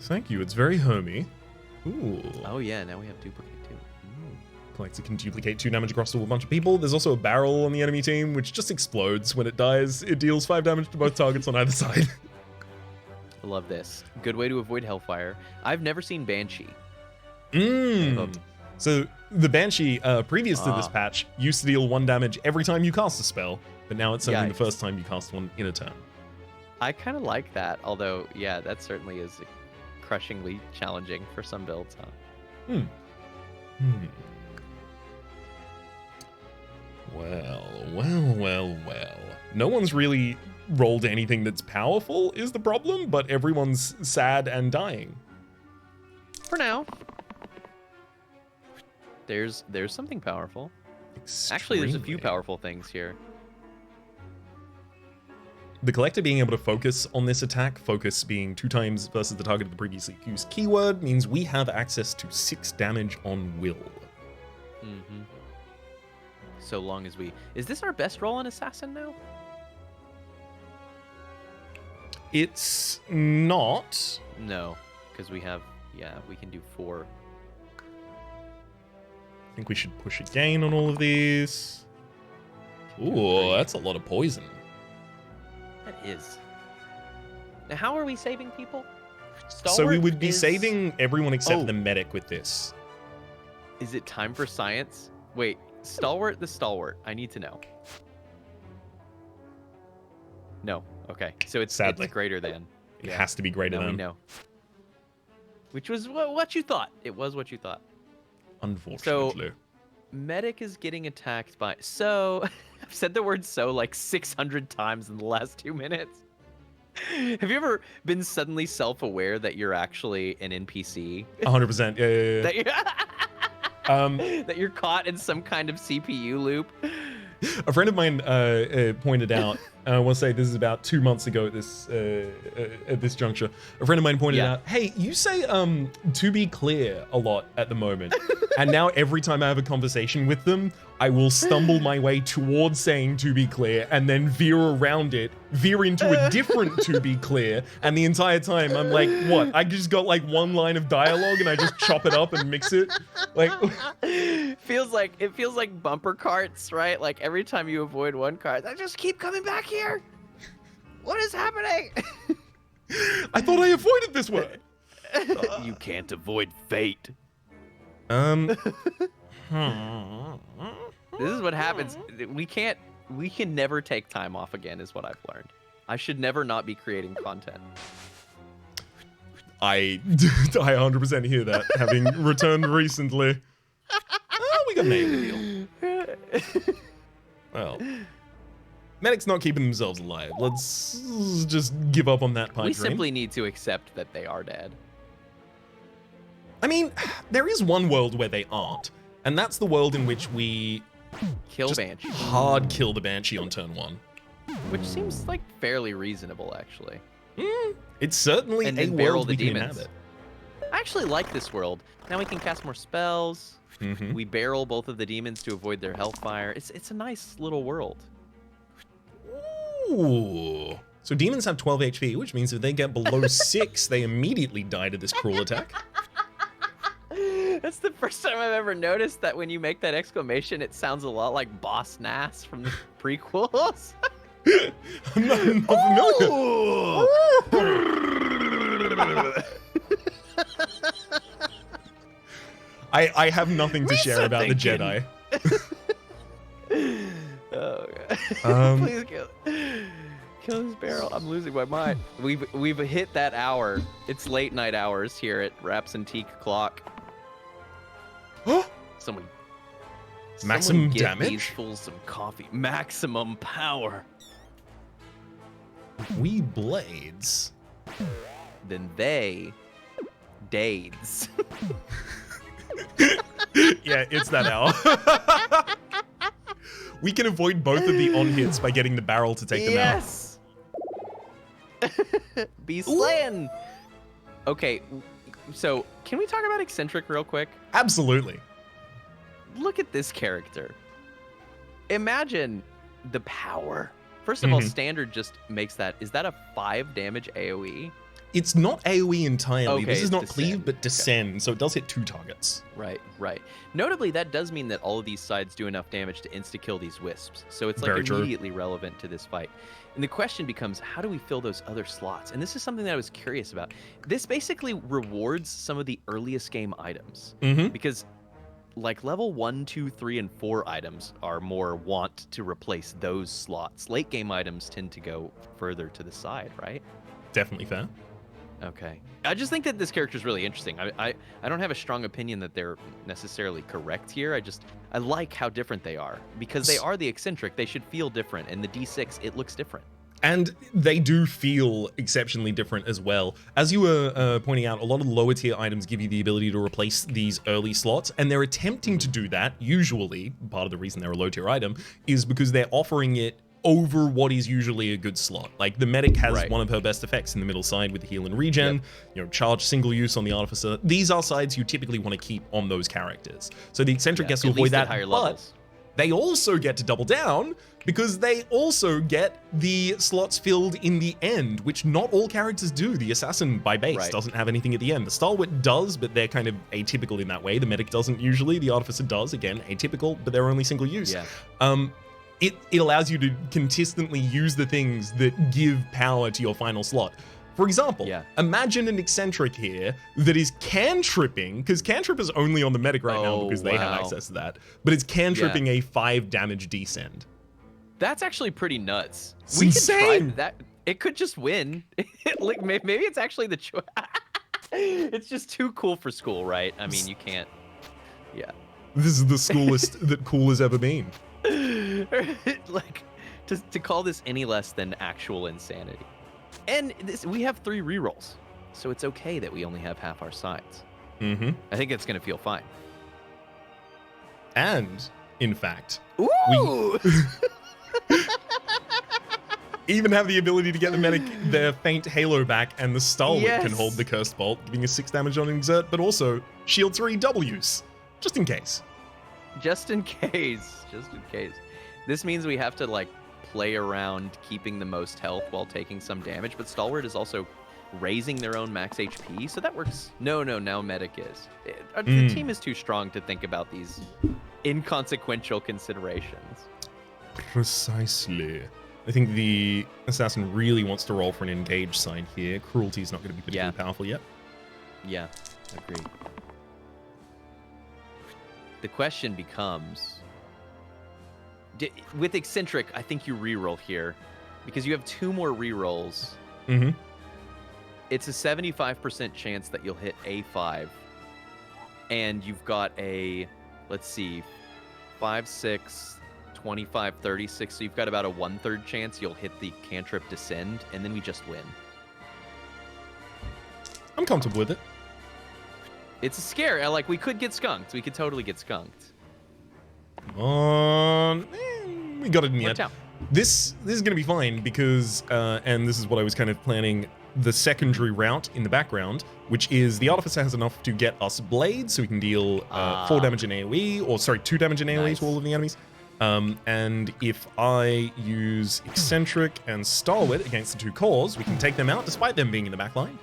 Thank you. It's very homey. Ooh. Oh yeah, now we have duplicate too. Collector can duplicate 2 damage across to a bunch of people. There's also a barrel on the enemy team, which just explodes when it dies. It deals 5 damage to both targets on either side. I love this. Good way to avoid Hellfire. I've never seen Banshee. So the Banshee, previous to this patch, used to deal 1 damage every time you cast a spell, but now it's only the first time you cast one in a turn. I kind of like that, although, yeah, that certainly is crushingly challenging for some builds, huh? Well. No one's really rolled anything that's powerful is the problem, but everyone's sad and dying. For now. There's something powerful. Actually, there's a few powerful things here. The Collector being able to focus on this attack, focus being 2 times versus the target of the previously used keyword, means we have access to 6 damage on will. So long as we... Is this our best roll on Assassin now? It's not. No, because we have... Yeah, we can do 4. I think we should push again on all of these. Ooh, that's a lot of poison. That is. Now, how are we saving people? So we would be saving everyone except for the medic with this. Is it time for science? Wait, stalwart the stalwart. I need to know. No. Okay. So it's greater than. It has to be greater than. We know. Which was what you thought. It was what you thought. Unfortunately. So, medic is getting attacked by... So, I've said the word so like 600 times in the last 2 minutes. Have you ever been suddenly self-aware that you're actually an NPC? 100%. Yeah. That you're caught in some kind of CPU loop? A friend of mine pointed out, I want to say this is about 2 months ago at this juncture. A friend of mine pointed out, hey, you say to be clear a lot at the moment. And now every time I have a conversation with them, I will stumble my way towards saying to be clear and then veer around it, veer into a different to be clear. And the entire time I'm like, what? I just got like one line of dialogue and I just chop it up and mix it. Like it feels like bumper carts, right? Like every time you avoid one cart, I just keep coming back here. What is happening? I thought I avoided this one. You can't avoid fate. This is what happens. We can never take time off again, is what I've learned. I should never not be creating content. I 100% hear that, having returned recently. Oh, we got name reveal. Well, medic's not keeping themselves alive. Let's just give up on that pipe dream. We simply need to accept that they are dead. I mean, there is one world where they aren't, and that's the world in which we kill Banshee. Hard kill the Banshee on turn 1. Which seems like fairly reasonable, actually. It's certainly and a then barrel world the we demons. can inhabit. I actually like this world. Now we can cast more spells. Mm-hmm. We barrel both of the demons to avoid their hellfire. It's a nice little world. Ooh. So demons have 12 HP, which means if they get below 6, they immediately die to this cruel attack. That's the first time I've ever noticed that when you make that exclamation, it sounds a lot like Boss Nass from the prequels. I'm not familiar. I have nothing to share about the Jedi. Oh god. Please kill this barrel. I'm losing my mind. We've hit that hour. It's late night hours here at Rhaps and Teak clock. Someone maximum get damage. These fools some coffee. Maximum power. We blades. Then they dades. Yeah, it's that hour. We can avoid both of the on hits by getting the barrel to take them out. Yes. Be slaying. Okay, so can we talk about eccentric real quick? Absolutely. Look at this character. Imagine the power. First of all, standard just makes that. Is that a 5 damage AoE? It's not AoE entirely. Okay, this is not descend. cleave, but descend, so it does hit 2 targets. Right. Notably, that does mean that all of these sides do enough damage to insta-kill these wisps. So it's like Very true. immediately relevant to this fight. And the question becomes, how do we fill those other slots? And this is something that I was curious about. This basically rewards some of the earliest game items. Because like level 1, 2, 3, and 4 items are more want to replace those slots. Late game items tend to go further to the side, right? Definitely fair. Okay. I just think that this character is really interesting. I don't have a strong opinion that they're necessarily correct here. I like how different they are. Because they are the eccentric, they should feel different. And the D6, it looks different. And they do feel exceptionally different as well. As you were pointing out, a lot of lower tier items give you the ability to replace these early slots, and they're attempting to do that, usually. Part of the reason they're a low tier item is because they're offering it over what is usually a good slot. Like the medic has one of her best effects in the middle side with the heal and regen, charge single use on the artificer. These are sides you typically want to keep on those characters. So the eccentric gets to avoid that, but they also get to double down because they also get the slots filled in the end, which not all characters do. The assassin by base doesn't have anything at the end. The stalwart does, but they're kind of atypical in that way. The medic doesn't usually. The artificer does, again, atypical, but they're only single use. It allows you to consistently use the things that give power to your final slot. For example, Yeah. imagine an eccentric here that is cantripping, because cantrip is only on the medic right now because they have access to that, but it's cantripping a 5 damage descend. That's actually pretty nuts. It's we insane. could try that. It could just win. Like maybe it's actually the choice. It's just too cool for school, right? I mean, you can't. Yeah. This is the coolest that cool has ever been. Like to call this any less than actual insanity. And we have 3 rerolls, so it's okay that we only have half our sides. Mm-hmm. I think it's gonna feel fine. And in fact, Ooh! even have the ability to get the medic their faint halo back, and the stalwart Yes. can hold the cursed bolt, giving us 6 damage on exert, but also shield 3 double use, just in case. Just in case. Just in case. This means we have to like play around keeping the most health while taking some damage, but stalwart is also raising their own max HP, so that works. No, now medic is. The team is too strong to think about these inconsequential considerations. Precisely. I think the assassin really wants to roll for an engaged side here. Cruelty is not going to be particularly powerful yet. Yeah, agreed. The question becomes, with eccentric, I think you reroll here because you have 2 more rerolls. Mm-hmm. It's a 75% chance that you'll hit A5, and you've got a, let's see, 5, 6, 25, 36. So you've got about a 1/3 chance you'll hit the cantrip descend, and then we just win. I'm comfortable with it. It's a scare. Like, we could get skunked. We could totally get skunked. We got it in the end. Down. This is going to be fine because, and this is what I was kind of planning, the secondary route in the background, which is the Artificer has enough to get us blades, so we can deal 4 damage in AoE, or sorry, 2 damage in AoE to all of the enemies. And if I use Eccentric and Stalwart against the 2 cores, we can take them out despite them being in the back line.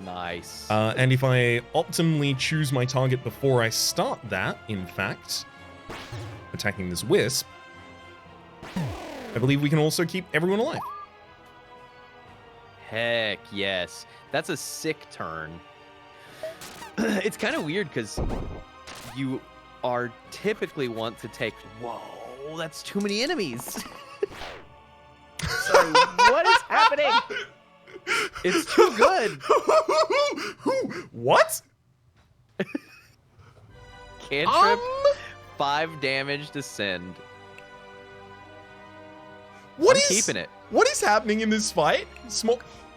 Nice. And if I optimally choose my target before I start that, in fact, attacking this Wisp, I believe we can also keep everyone alive. Heck yes. That's a sick turn. It's kind of weird because you are typically want to take... Whoa, that's too many enemies. Sorry, what is happening? It's too good. What? Cantrip, 5 damage descend. I'm keeping it. What is happening in this fight?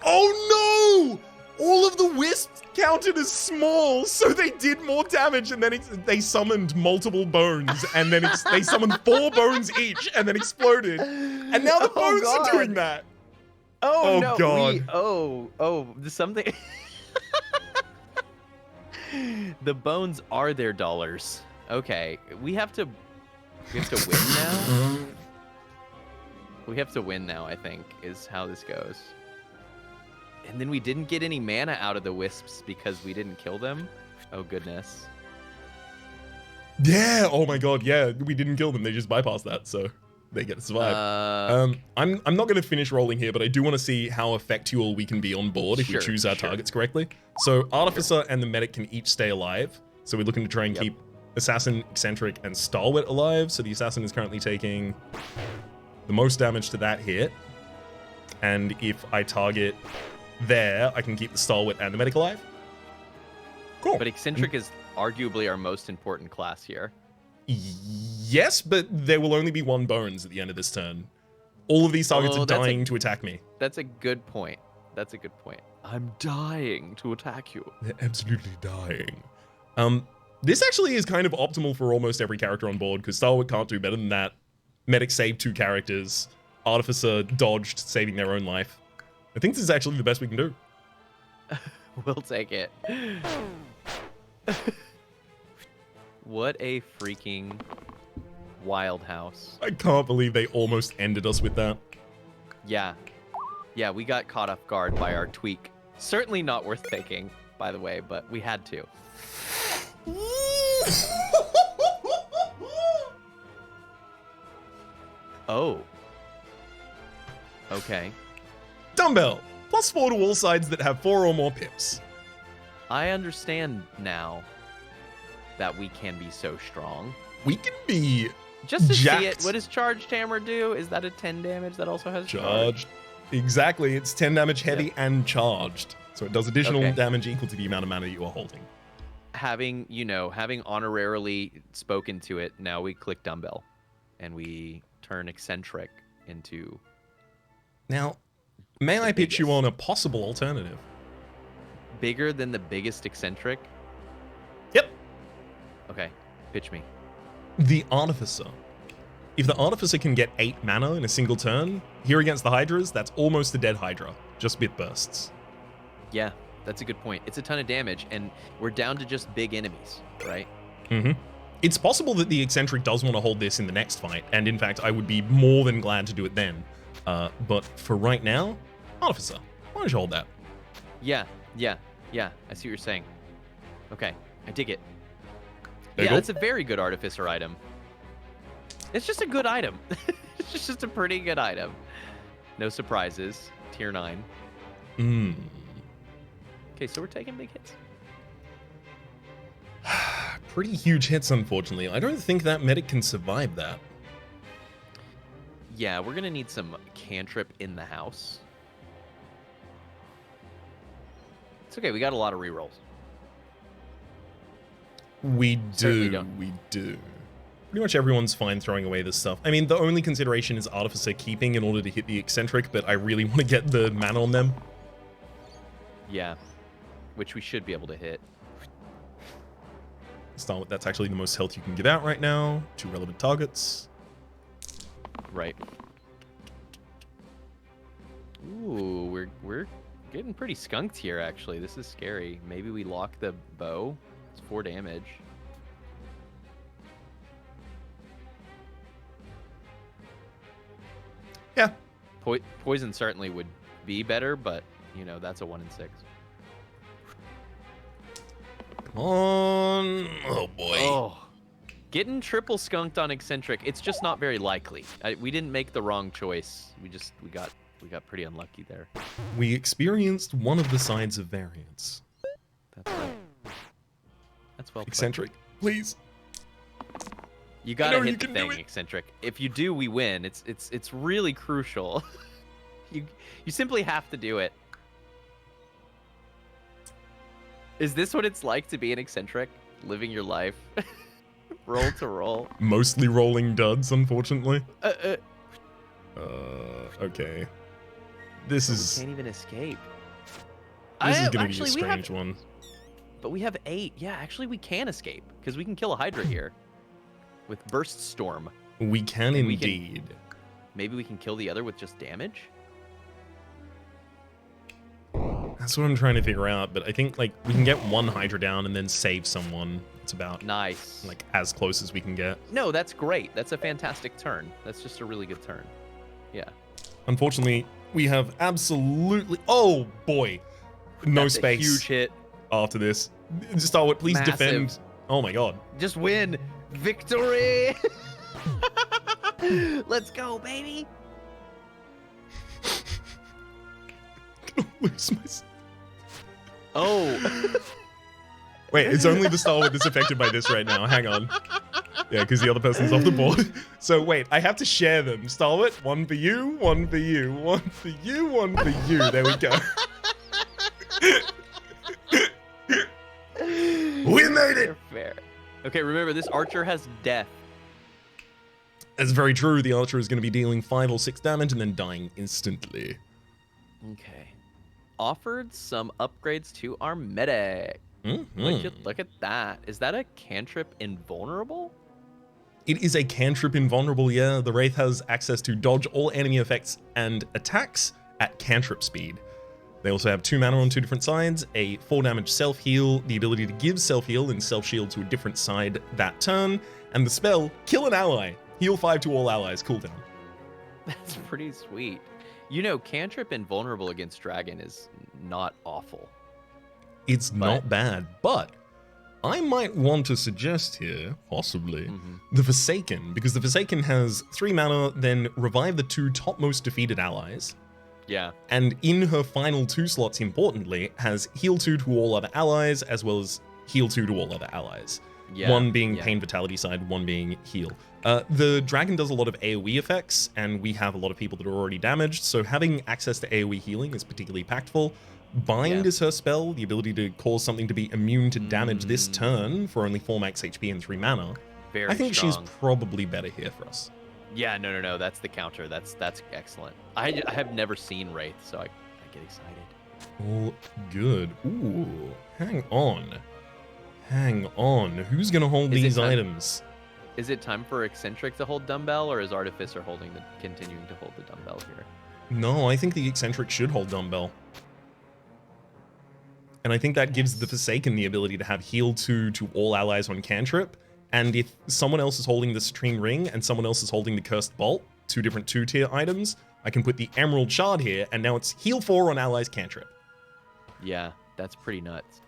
Oh no! All of the wisps counted as small, so they did more damage, and then they summoned multiple bones, and then they summoned 4 bones each, and then exploded. And now the bones are doing that. Oh no! God! Something. The bones are their dollars. Okay, we have to win now. We have to win now, I think, is how this goes. And then we didn't get any mana out of the wisps because we didn't kill them. Oh goodness. Yeah. Oh my god. Yeah. We didn't kill them. They just bypassed that, so they get to survive. I'm not going to finish rolling here, but I do want to see how effectual we can be on board if we choose our targets correctly. So Artificer and the Medic can each stay alive. So we're looking to try and keep Assassin, Eccentric, and Stalwart alive. So the Assassin is currently taking the most damage to that hit. And if I target there, I can keep the Stalwart and the Medic alive. Cool. But Eccentric is arguably our most important class here. Yes, but there will only be 1 bones at the end of this turn. All of these targets are dying to attack me. That's a good point. That's a good point. I'm dying to attack you. They're absolutely dying. This actually is kind of optimal for almost every character on board, because Stalwart can't do better than that. Medic saved 2 characters. Artificer dodged, saving their own life. I think this is actually the best we can do. We'll take it. What a freaking wild house. I can't believe they almost ended us with that. Yeah. Yeah, we got caught off guard by our tweak. Certainly not worth taking, by the way, but we had to. Oh. Okay. Dumbbell. +4 to all sides that have 4 or more pips. I understand now that we can be so strong. We can be Just to jacked. see it, what does Charged Hammer do? Is that a 10 damage that also has Charged. Exactly, it's 10 damage heavy and charged. So it does additional damage equal to the amount of mana you are holding. Having honorarily spoken to it, now we click Dumbbell. And we turn Eccentric into... Now, may I pitch you on a possible alternative? Bigger than the biggest Eccentric? Yep. Okay, pitch me. The Artificer. If the Artificer can get 8 mana in a single turn, here against the Hydras, that's almost a dead Hydra. Just bit bursts. Yeah, that's a good point. It's a ton of damage, and we're down to just big enemies, right? Mm-hmm. It's possible that the Eccentric does want to hold this in the next fight, and in fact, I would be more than glad to do it then. But for right now, Artificer, why don't you hold that? Yeah, I see what you're saying. Okay, I dig it. There you Yeah, go. it's a very good Artificer item. It's just a good item. It's just a pretty good item. No surprises. Tier 9. Okay, so we're taking big hits. Pretty huge hits, unfortunately. I don't think that medic can survive that. Yeah, we're going to need some cantrip in the house. It's okay, we got a lot of rerolls. We Certainly do. don't. We do. Pretty much everyone's fine throwing away this stuff. I mean, the only consideration is Artificer keeping in order to hit the Eccentric, but I really want to get the mana on them. Yeah, which we should be able to hit. That's actually the most health you can give out right now. 2 relevant targets. Right. Ooh, we're getting pretty skunked here, actually. This is scary. Maybe we lock the bow. It's 4 damage. Yeah. Poison certainly would be better, but, you know, that's a 1 in 6. Come on. Oh, boy. Oh. Getting triple skunked on Eccentric, it's just not very likely. We didn't make the wrong choice. We got pretty unlucky there. We experienced one of the sides of variance. That's right. That's well played. Eccentric, please. You gotta hit the can do thing, it. Eccentric. If you do, we win. It's really crucial. you simply have to do it. Is this what it's like to be an Eccentric? Living your life? Roll to roll. Mostly rolling duds, unfortunately. Okay. This is... We can't even escape. This is gonna be a strange one. But we have 8. Yeah, actually we can escape. Because we can kill a Hydra here. With Burst Storm. We can And indeed. Maybe we can kill the other with just damage? That's what I'm trying to figure out, but I think, like, we can get 1 Hydra down and then save someone. It's about, Nice. like, as close as we can get. No, that's great. That's a fantastic turn. That's just a really good turn. Yeah. Unfortunately, we have absolutely... Oh, boy. No That's space. A huge hit. After this. Starwood, please Massive. defend. Oh, my God. Just win. Victory. Let's go, baby. I'm gonna lose myself. Oh. Wait, it's only the Starwood that's affected by this right now. Hang on. Yeah, because the other person's off the board. So wait, I have to share them. Starwood, 1 for you, 1 for you, 1 for you, 1 for you. There we go. We made it! Fair. Okay, remember, this archer has death. That's very true. The archer is going to be dealing 5 or 6 damage and then dying instantly. Okay. Offered some upgrades to our medic. Look at that. Is that a cantrip invulnerable? It is a cantrip invulnerable, yeah. The Wraith has access to dodge all enemy effects and attacks at cantrip speed. They also have 2 mana on 2 different sides, a 4 damage self-heal, the ability to give self-heal and self-shield to a different side that turn, and the spell, kill an ally. Heal 5 to all allies, cooldown. That's pretty sweet. You know, cantrip invulnerable against dragon is not awful. It's not bad, but I might want to suggest here, possibly, the Forsaken, because the Forsaken has 3 mana, then revive the 2 topmost defeated allies, Yeah. And in her final 2 slots, importantly, has heal 2 to all other allies, as well as heal 2 to all other allies. Yeah. One being Pain Vitality side, one being heal. The dragon does a lot of AoE effects, and we have a lot of people that are already damaged, so having access to AoE healing is particularly impactful. Bind is her spell, the ability to cause something to be immune to damage this turn for only 4 max HP and 3 mana. Very I think strong. she's probably better here for us. Yeah, no. That's the counter. That's excellent. I have never seen Wraith, so I get excited. All good. Ooh, hang on. Hang on. Who's going to hold these items? Is it time for Eccentric to hold Dumbbell, or is Artificer continuing to hold the Dumbbell here? No, I think the Eccentric should hold Dumbbell. And I think that gives the Forsaken the ability to have heal 2 to all allies on cantrip. And if someone else is holding the Supreme Ring and someone else is holding the Cursed Bolt, 2 different 2-tier items, I can put the Emerald Shard here, and now it's heal 4 on allies cantrip. Yeah, that's pretty nuts.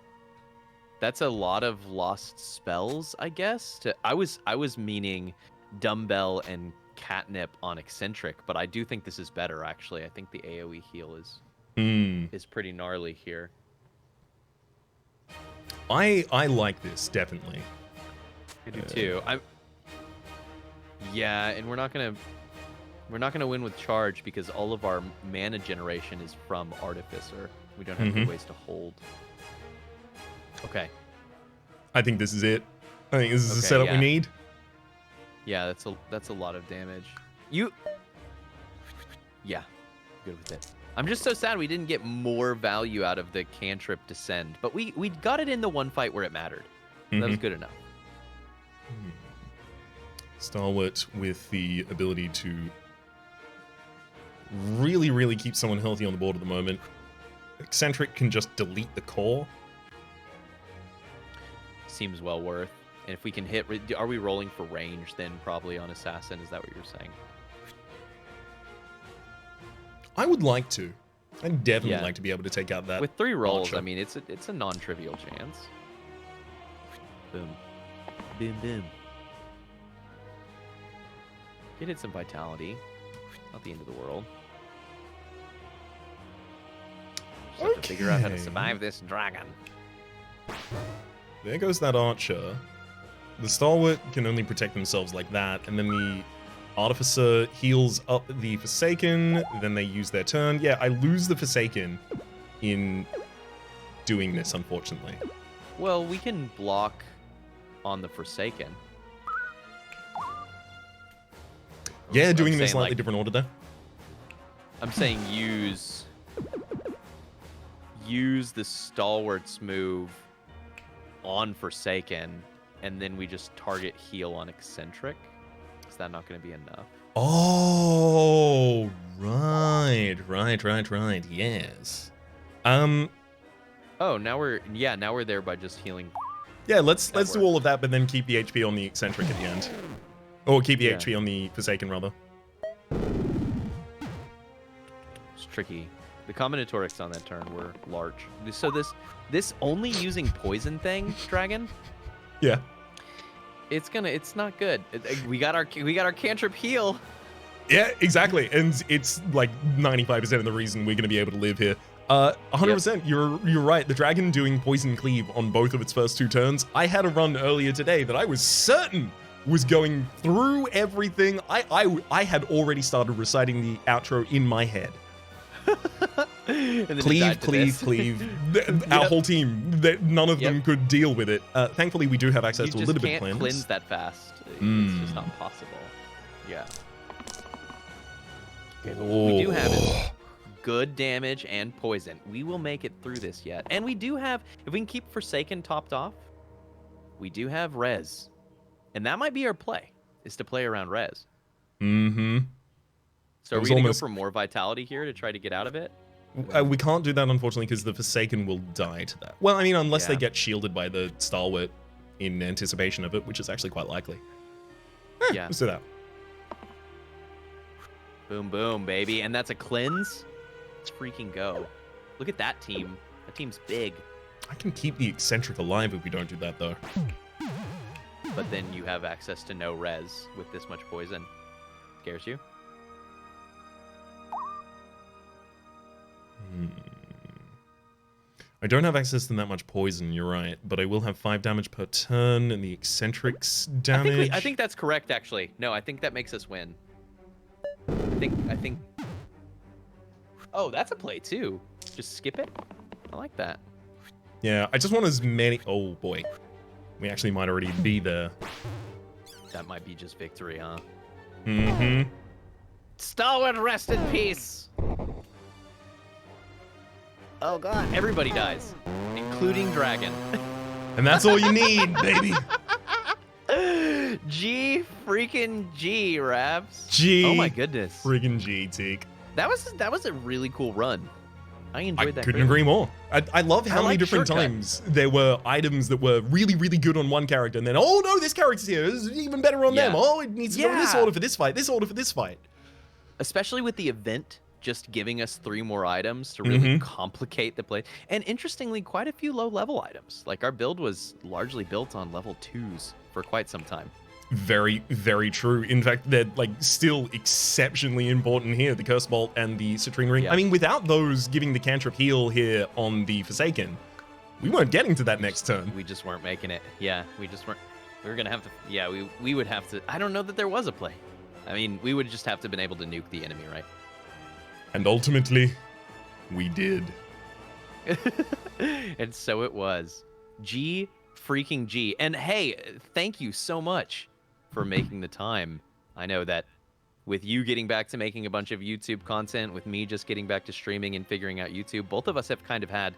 That's a lot of lost spells, I guess. I was meaning Dumbbell and Catnip on Eccentric, but I do think this is better, actually. I think the AoE heal is pretty gnarly here. I like this, definitely. I do too. Yeah, and we're not gonna win with charge because all of our mana generation is from Artificer. We don't have good ways to hold. Okay. I think this is it. I think this is the setup we need. Yeah, that's a lot of damage. Yeah, good with it. I'm just so sad we didn't get more value out of the cantrip Descend, but we got it in the one fight where it mattered. That was good enough. Stalwart with the ability to really, really keep someone healthy on the board at the moment. Eccentric can just delete the core. Seems well worth. And if we can hit... Are we rolling for range then probably on Assassin? Is that what you're saying? I would like to. I'd definitely like to be able to take out that with 3 rolls, archer. I mean, it's a non-trivial chance. Boom. Boom, boom. Get it some vitality. Not the end of the world. Just have to figure out how to survive this dragon. There goes that archer. The Stalwart can only protect themselves like that, and then the Artificer heals up the Forsaken, then they use their turn. Yeah, I lose the Forsaken in doing this, unfortunately. Well, we can block on the Forsaken. Yeah, doing them in a slightly different order there. I'm saying use the Stalwart's move on Forsaken, and then we just target heal on Eccentric. Is that not going to be enough? Oh, right, yes. Oh, now we're there by just healing. Yeah, let's do all of that, but then keep the HP on the Eccentric at the end. Or keep the HP on the Forsaken, rather. It's tricky. The combinatorics on that turn were large. So this only using poison thing, Dragon? Yeah. It's not good. We got our cantrip heal. Yeah, exactly. And it's like 95% of the reason we're going to be able to live here. 100%, you're right. The dragon doing poison cleave on both of its first 2 turns. I had a run earlier today that I was certain was going through everything. I had already started reciting the outro in my head. Cleave. Our whole team, none of them could deal with it. Thankfully, we do have access to a little bit of cleanse. You just can't cleanse that fast. It's just not possible. Yeah. Okay, but what we do have is good damage and poison. We will make it through this yet. And we do have, if we can keep Forsaken topped off, we do have res. And that might be our play, is to play around res. Mm-hmm. So are we going to go for more vitality here to try to get out of it? We can't do that, unfortunately, because the Forsaken will die to that. Well, I mean, unless they get shielded by the Stalwart in anticipation of it, which is actually quite likely. Let's do that. Boom, boom, baby. And that's a cleanse? Let's freaking go. Look at that team. That team's big. I can keep the Eccentric alive if we don't do that, though. But then you have access to no res with this much poison. Scares you? I don't have access to that much poison, you're right, but I will have 5 damage per turn and the eccentrics damage. I think that's correct, actually. No, I think that makes us win. I think. Oh, that's a play too. Just skip it. I like that. Yeah, I just want as many. Oh boy, we actually might already be there. That might be just victory, huh? Mm-hmm. Stalwart, rest in peace. Oh god, everybody dies, including Dragon. And that's all you need, baby. G freaking G, Rhaps. G. Oh my goodness. Friggin' G, Teak. That was a really cool run. I enjoyed that. I couldn't agree more. I love how many different shortcut. times there were items that were really, really good on one character, and then, oh no, this character's here. This is even better on them. Oh, it needs to go in this order for this fight, this order for this fight. Especially with the event just giving us 3 more items to really complicate the play. And interestingly, quite a few low-level items. Like, our build was largely built on level 2s for quite some time. Very, very true. In fact, they're like still exceptionally important here, the Curse Bolt and the Citrine Ring. Yeah. I mean, without those giving the cantrip heal here on the Forsaken, we weren't getting to that next turn. We just weren't making it. Yeah, we just weren't. We were going to have to... Yeah, we would have to... I don't know that there was a play. I mean, we would just have to been able to nuke the enemy, right? And ultimately, we did. And so it was. G freaking G. And hey, thank you so much for making the time. I know that with you getting back to making a bunch of YouTube content, with me just getting back to streaming and figuring out YouTube, both of us have kind of had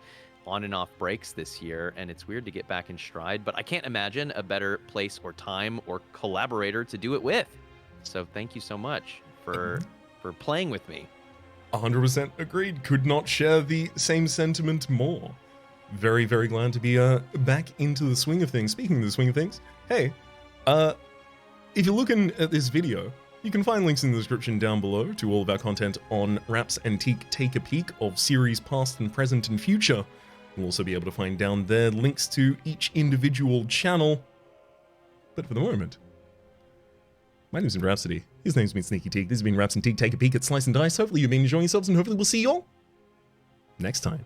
on and off breaks this year, and it's weird to get back in stride, but I can't imagine a better place or time or collaborator to do it with. So thank you so much for playing with me. 100% agreed. Could not share the same sentiment more. Very, very glad to be back into the swing of things. Speaking of the swing of things, hey, if you're looking at this video, you can find links in the description down below to all of our content on Rhaps and Teak Take a Peek of series past and present and future. You'll also be able to find down there links to each individual channel. But for the moment, my name's Rhapsody. His name's been Sneaky Teak. This has been Rhaps and Teak Take a Peek at Slice and Dice. Hopefully you've been enjoying yourselves, and hopefully we'll see you all next time.